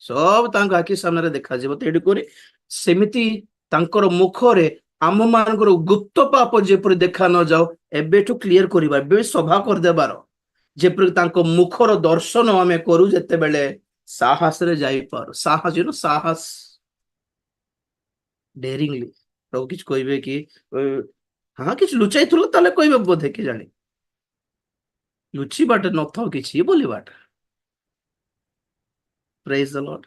ସବୁ ତାଙ୍କ ଆଖି ସାମ୍ନାରେ ଦେଖାଯିବ। ତେଣୁକରି ସେମିତି ତାଙ୍କର ମୁଖରେ ଆମ ମାନଙ୍କର ଗୁପ୍ତ ପାପ ଯେପରି ଦେଖା ନ ଯାଉ ଏବେଠୁ କ୍ଲିୟର କରିବା, ଏବେ ସଭା କରିଦେବାର, ଯେପରି ତାଙ୍କ ମୁଖର ଦର୍ଶନ ଆମେ କରୁ ଯେତେବେଳେ ସାହସରେ ଯାଇପାରୁ। ସାହସ ଡେରିଂଲି ପ୍ରଭୁ କିଛି କହିବେ କି ହଁ କିଛି ଲୁଚାଇଥିଲ ତାହେଲେ କହିବେ ବୋଧେ କି ଜାଣି ଲୁଚିବାଟା ନଥାଉ କିଛି ବୋଲିବାଟା। ପ୍ରେଜ୍ ଦ ଲର୍ଡ।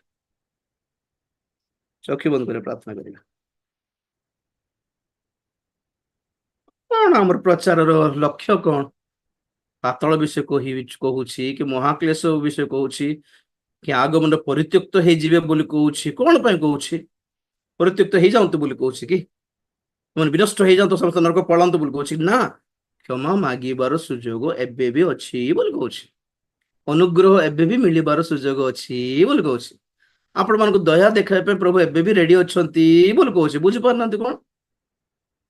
ଚକ୍ଷୁ ବନ୍ଦ କରି ପ୍ରାର୍ଥନା କରିବା। କଣ ଆମର ପ୍ରଚାରର ଲକ୍ଷ୍ୟ କଣ? ପାତଳ ବିଷୟ କହୁଛି କି ମହାକ୍ଲେଶ ବିଷୟ କହୁଛି କି ଆଗମନ ପରିତ୍ୟକ୍ତ ହେଇଯିବେ ବୋଲି କହୁଛି? କଣ ପାଇଁ କହୁଛି? ପରିତ୍ୟକ୍ତ ହେଇଯାଆନ୍ତୁ ବୋଲି କହୁଛି କି ମାନେ ବିନଷ୍ଟ ହେଇଯାଆନ୍ତୁ ସମସ୍ତେ ନରକ ପଳାନ୍ତୁ ବୋଲି କହୁଛି? ନା, କ୍ଷମା ମାଗିବାର ସୁଯୋଗ ଏବେ ବି ଅଛି ବୋଲି କହୁଛି। ଅନୁଗ୍ରହ ଏବେ ବି ମିଳିବାର ସୁଯୋଗ ଅଛି ବୋଲି କହୁଛି। ଆପଣ ମାନଙ୍କୁ ଦୟା ଦେଖାଇବା ପାଇଁ ପ୍ରଭୁ ଏବେ ବି ରେଡି ଅଛନ୍ତି ବୋଲି କହୁଛି। ବୁଝିପାରୁନାହାନ୍ତି କଣ?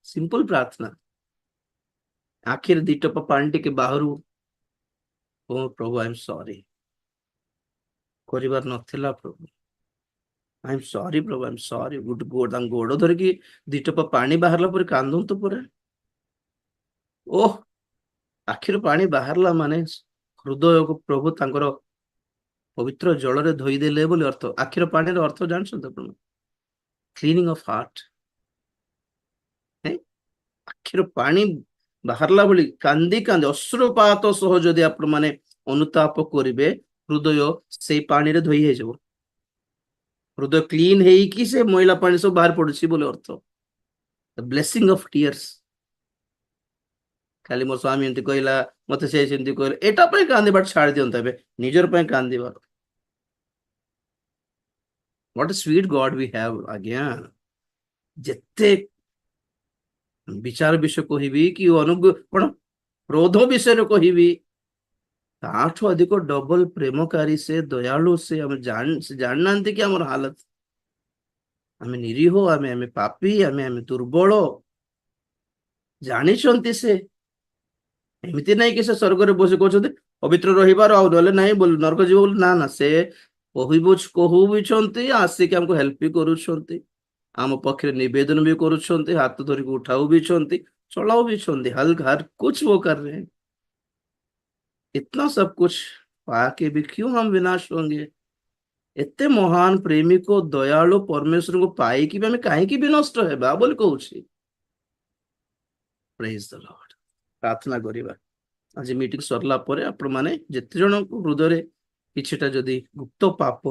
ସିମ୍ପଲ ପ୍ରାର୍ଥନା, ଆଖିରେ ଦି ଟୋପା ପାଣି ଟିକେ ବାହାରୁ, ଓ ପ୍ରଭୁ ଆଇ ଏମ୍ ସରି, କରିବାର ନଥିଲା ପ୍ରଭୁ, ଆଇ ଏମ୍ ସରି ପ୍ରଭୁ, ଆଇ ଏମ୍ ସରି। ତାଙ୍କ ଗୋଡ ଧରିକି ଦି ଟୋପା ପାଣି ବାହାରିଲା ପରେ କାନ୍ଦନ୍ତୁ ପରେ। ଓହ, ଆଖିରୁ ପାଣି ବାହାରିଲା ମାନେ ହୃଦୟକୁ ପ୍ରଭୁ ତାଙ୍କର ପବିତ୍ର ଜଳରେ ଧୋଇଦେଲେ ବୋଲି ଅର୍ଥ। ଆଖିର ପାଣିର ଅର୍ଥ ଜାଣିଛନ୍ତି ଆପଣ? Cleaning of heart. ଆଖିର ପାଣି ବାହାରିଲା ଭଳି କାନ୍ଦି କାନ୍ଦି ଅଶ୍ରୁପାତ ସହ ଯଦି ଆପଣ ମାନେ ଅନୁତାପ କରିବେ, ହୃଦୟ ସେଇ ପାଣିରେ ଧୋଇ ହେଇଯିବ। ହୃଦୟ କ୍ଲିନ ହେଇକି ସେ ମଇଳା ପାଣି ସବୁ ବାହାରି ପଡୁଛି ବୋଲି ଅର୍ଥ। Blessing of tears. ଖାଲି ମୋ ସ୍ୱାମୀ ଏମିତି କହିଲା, ମତେ ସେ ସେମିତି କହିଲା, ଏଟା ପାଇଁ କାନ୍ଦିବା ଛାଡି ଦିଅନ୍ତୁ। ଏବେ ନିଜର ପାଇଁ କାନ୍ଦିବା। What a sweet God we have ଆଜ୍ଞା। ଯେତେ ବିଚାର ବିଷୟ କହିବି କି କଣ କ୍ରୋଧ ବିଷୟରେ କହିବି, ତାଠୁ ଅଧିକ ଡବଲ ପ୍ରେମକାରୀ ସେ, ଦୟାଳୁ ସେ। ଆମେ ଜାଣିନାହାନ୍ତି କି ଆମର ହାଲତ, ଆମେ ନିରୀହ, ଆମେ ପାପୀ, ଆମେ ଦୁର୍ବଳ, ଜାଣିଛନ୍ତି ସେ। ଏମିତି ନାଇଁ କି ସେ ସ୍ୱର୍ଗରେ ବସି କହୁଛନ୍ତି ପବିତ୍ର ରହିବାର ଆଉ ନହେଲେ ନାହିଁ ବୋଲି, ନରକ ଯିବ ବୋଲି। ନା ନା, ସେ କହୁଛନ୍ତି, ଆସିକି ଆମକୁ ହେଲ୍ପ ବି କରୁଛନ୍ତି, ଆମ ପକ୍ଷରେ ନିବେଦନ ବି କରୁଛନ୍ତି, ହାତ ଧରିକି ଉଠାଉ ବିଛନ୍ତି, ଚଳାଉ ବିଛନ୍ତି। हर कुछ वो कर रहे हैं। इतना सब कुछ पाके भी क्यों हम विनाश होंगे? एते महान प्रेमिक दयालु परमेश्वर को पाइकी भी हमें कहीं भी नष्ट हेबा बोली कहूछि। Praise the Lord. प्रार्थना करिबा। आज मीटिंग सरला परे आपण माने जेते जण हृदय किछिटा जदि गुप्त पाप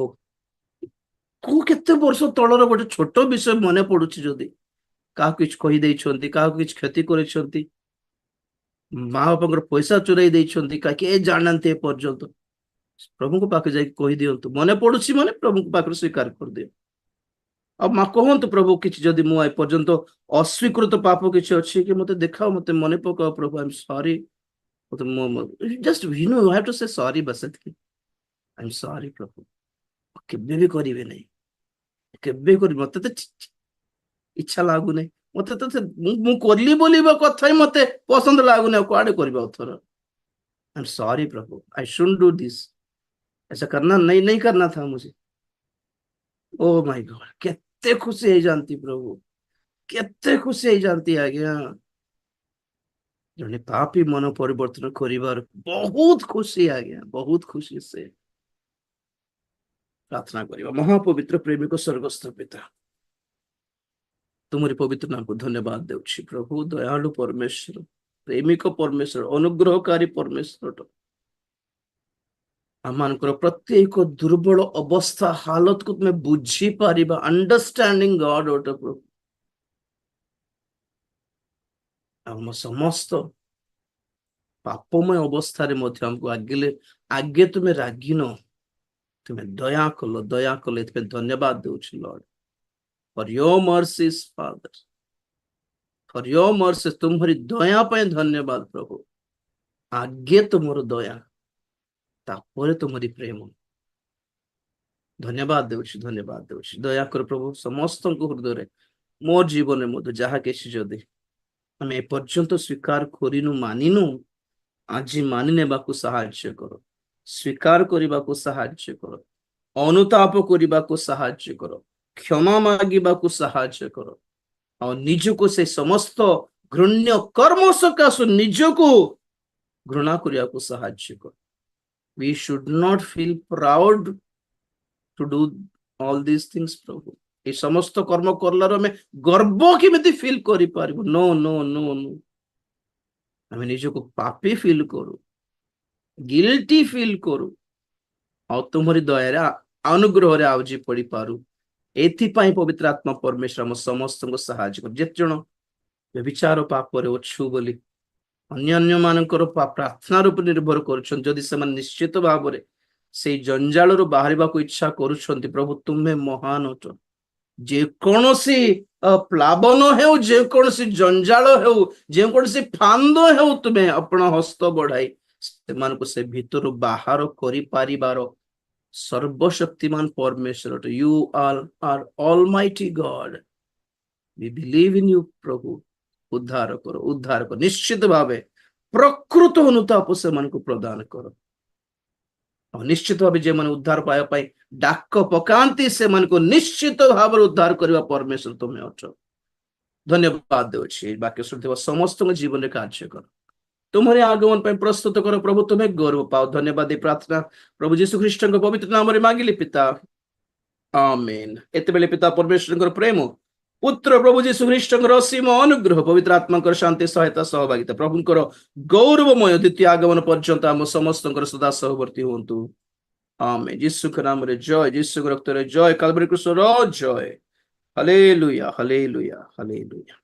को केते वर्ष तळर गोटे छोट विषय मने पडुछि, जदि काहा किछ कहि दैछंती, काहा किछ क्षति करिछंती, माँ बापा पैसा चुराई देइछंती, काके जानते पर्यंत, प्रभु को पाखे जाई कहि दियंतु। मने पडुछि माने प्रभु को पाखे स्वीकार कर दियो। अब माँ कहंतु प्रभु किछ जदि मु आइ पर्यंत अस्वीकृत पाप किछ अछि कि मते देखाओ, मते मने पकाओ प्रभु, I am sorry. Just you know you have to say sorry. बस एतकी, आई एम सॉरी प्रभु, केबे भी करिवे नै, केबे करि मते त इच्छा लागु नै, मते त मु करली बोलिबा कथा ही मते पसंद लागु नै, कुआडे करबा उथर। आई एम सॉरी प्रभु, आई शुडंट डू दिस, ऐसा करना नहीं करना था मुझे। ओ माय गॉड, केते खुशी है जानती प्रभु, केते खुशी है जानती आज्ञा। जने पापी मन परिवर्तन करिवार बहुत खुशी आज्ञा, बहुत खुशी से प्रार्थना करिवा। महापवित्र प्रेमिक स्वर्गस्थ पिता, तुमरी पवित्र नाम को धन्यवाद देउछि प्रभु। दयालु परमेश्वर, प्रेमिक परमेश्वर, अनुग्रहकारी परमेश्वर, आमानकर प्रत्येक दुर्बल अवस्था हालत को तुम्हें बुझी पारिबा, अंडरस्टैंडिंग गॉड ओट प्रभु। हम समस्त पापमय अवस्था रे मध्य हमको आगे तुम्हें रागिन, तुम्हें दया कल, इतने धन्यवाद देउछि Lord, for your mercies father, for your mercy. तुम्हारी दया पे धन्यवाद प्रभु। आगे तुमर दया, तापर तुम्हारी प्रेम। धन्यवाद देउछि, धन्यवाद देउछि। दया कर प्रभु समस्त हृदय मोर जीवन मध्य जहाँ किसी जदि आम एपर्यंत स्वीकार करिनु, मानिनु, आज मानि नेबाकु साहाय्य करो, स्वीकार करबाकु साहाय्य करो, अनुताप करबाकु साहाय्य करो, क्षमा मागिबाकु साहाय्य करो, और निजको से समस्त घृण्य कर्म सकाशु निजको घृणा करबाकु साहाय्य करो। We should not feel proud to do all these things प्रभु। এই সমস্ত কর্ম করলার আমি গর্ব কেমিতি ফিল করিপারিবু নো নো নো নো আমি নিজକୁ ପାପୀ ଫିଲ୍ କରୁ ଗିଲ୍ଟି ଫିଲ୍ କରୁ ଆଉ ତୁମରି ଦୟାରେ ଅନୁଗ୍ରହରେ ଆଉଜି ପଡିପାରୁ ଏଥିପାଇଁ ପବିତ୍ର ଆତ୍ମା ପରମେଶ୍ୱର ଆମ ସମସ୍ତଙ୍କୁ ସାହାଯ୍ୟ କରୁ ଯେତେ ଜଣ ବ୍ୟଭିଚାର ପାପରେ ଅଛୁ ବୋଲି ଅନ୍ୟାନ୍ୟ ମାନଙ୍କର ପ୍ରାର୍ଥନା ଉପରେ ନିର୍ଭର କରୁଛନ୍ତି ଯଦି ସେମାନେ ନିଶ୍ଚିତ ଭାବରେ ସେଇ ଜଞ୍ଜାଳରୁ ବାହାରିବାକୁ ଇଚ୍ଛା କରୁଛନ୍ତି ପ୍ରଭୁ ତୁମେ ମହାନ ଅଟ ଯେକୌଣସି ପ୍ଲାବନ ହେଉ ଯେକୌଣସି ଜଞ୍ଜାଳ ହେଉ ଯେକୌଣସି ଫାନ୍ଦ ହେଉ ତୁମେ ଆପଣ ହସ୍ତ ବଢାଇ ସେମାନଙ୍କୁ ସେ ଭିତରୁ ବାହାର କରିପାରିବାର ସର୍ବଶକ୍ତିମାନ ପରମେଶ୍ୱର you are almighty God we believe in you प्रभु उद्धार करो निश्चित भावे प्रकृत अनुताप ସେମାନଙ୍କୁ ପ୍ରଦାନ କର ଆଉ ନିଶ୍ଚିତ ଭାବେ ଯେମାନେ ଉଦ୍ଧାର ପାଇବା ପାଇଁ ଡାକ ପକାନ୍ତି ସେମାନଙ୍କୁ ନିଶ୍ଚିତ ଭାବରେ ଉଦ୍ଧାର କରିବା ପରମେଶ୍ୱର ତୁମେ ଅଛ ଧନ୍ୟବାଦ ଦେଉଛି ବାକ୍ୟ ଶୁଣୁଥିବା ସମସ୍ତଙ୍କ ଜୀବନରେ କାର୍ଯ୍ୟ କର ତୁମରି ଆଗମନ ପାଇଁ ପ୍ରସ୍ତୁତ କର ପ୍ରଭୁ ତୁମେ ଗୌରବ ପାଅ ଧନ୍ୟବାଦ ଏ ପ୍ରାର୍ଥନା ପ୍ରଭୁ ଯୀଶୁ ଖ୍ରୀଷ୍ଟଙ୍କ ପବିତ୍ର ନାମରେ ମାଗିଲି ପିତା ଆମେନ୍ ଏତେବେଳେ ପିତା ପରମେଶ୍ୱରଙ୍କର ପ୍ରେମ पुत्र प्रभु जीशु ख्रीष्टर असीम अनुग्रह पवित्र आत्मा शांति सहायता सहभागिता प्रभुंकर गौरवमय द्वितीय आगमन पर्यंत आम समस्त सदा सहवर्ती हूँ आमेन जीशु के नाम रे जय जीशु के रक्त रे जय काल्वरी क्रूस रो जय hallelujah hallelujah hallelujah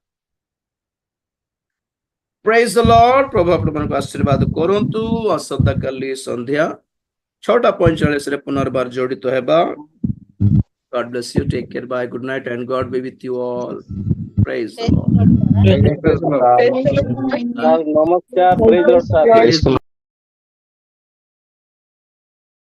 praise the Lord प्रभु आपण को आशीर्वाद करंतु आसंता काली संध्या 6:45 रे पुनर्बार जोड़ित हेबा God bless you. Take care. Bye. Good night and God be with you all. Praise the Lord. नमस्कार, praise the Lord, sir. Praise the Lord.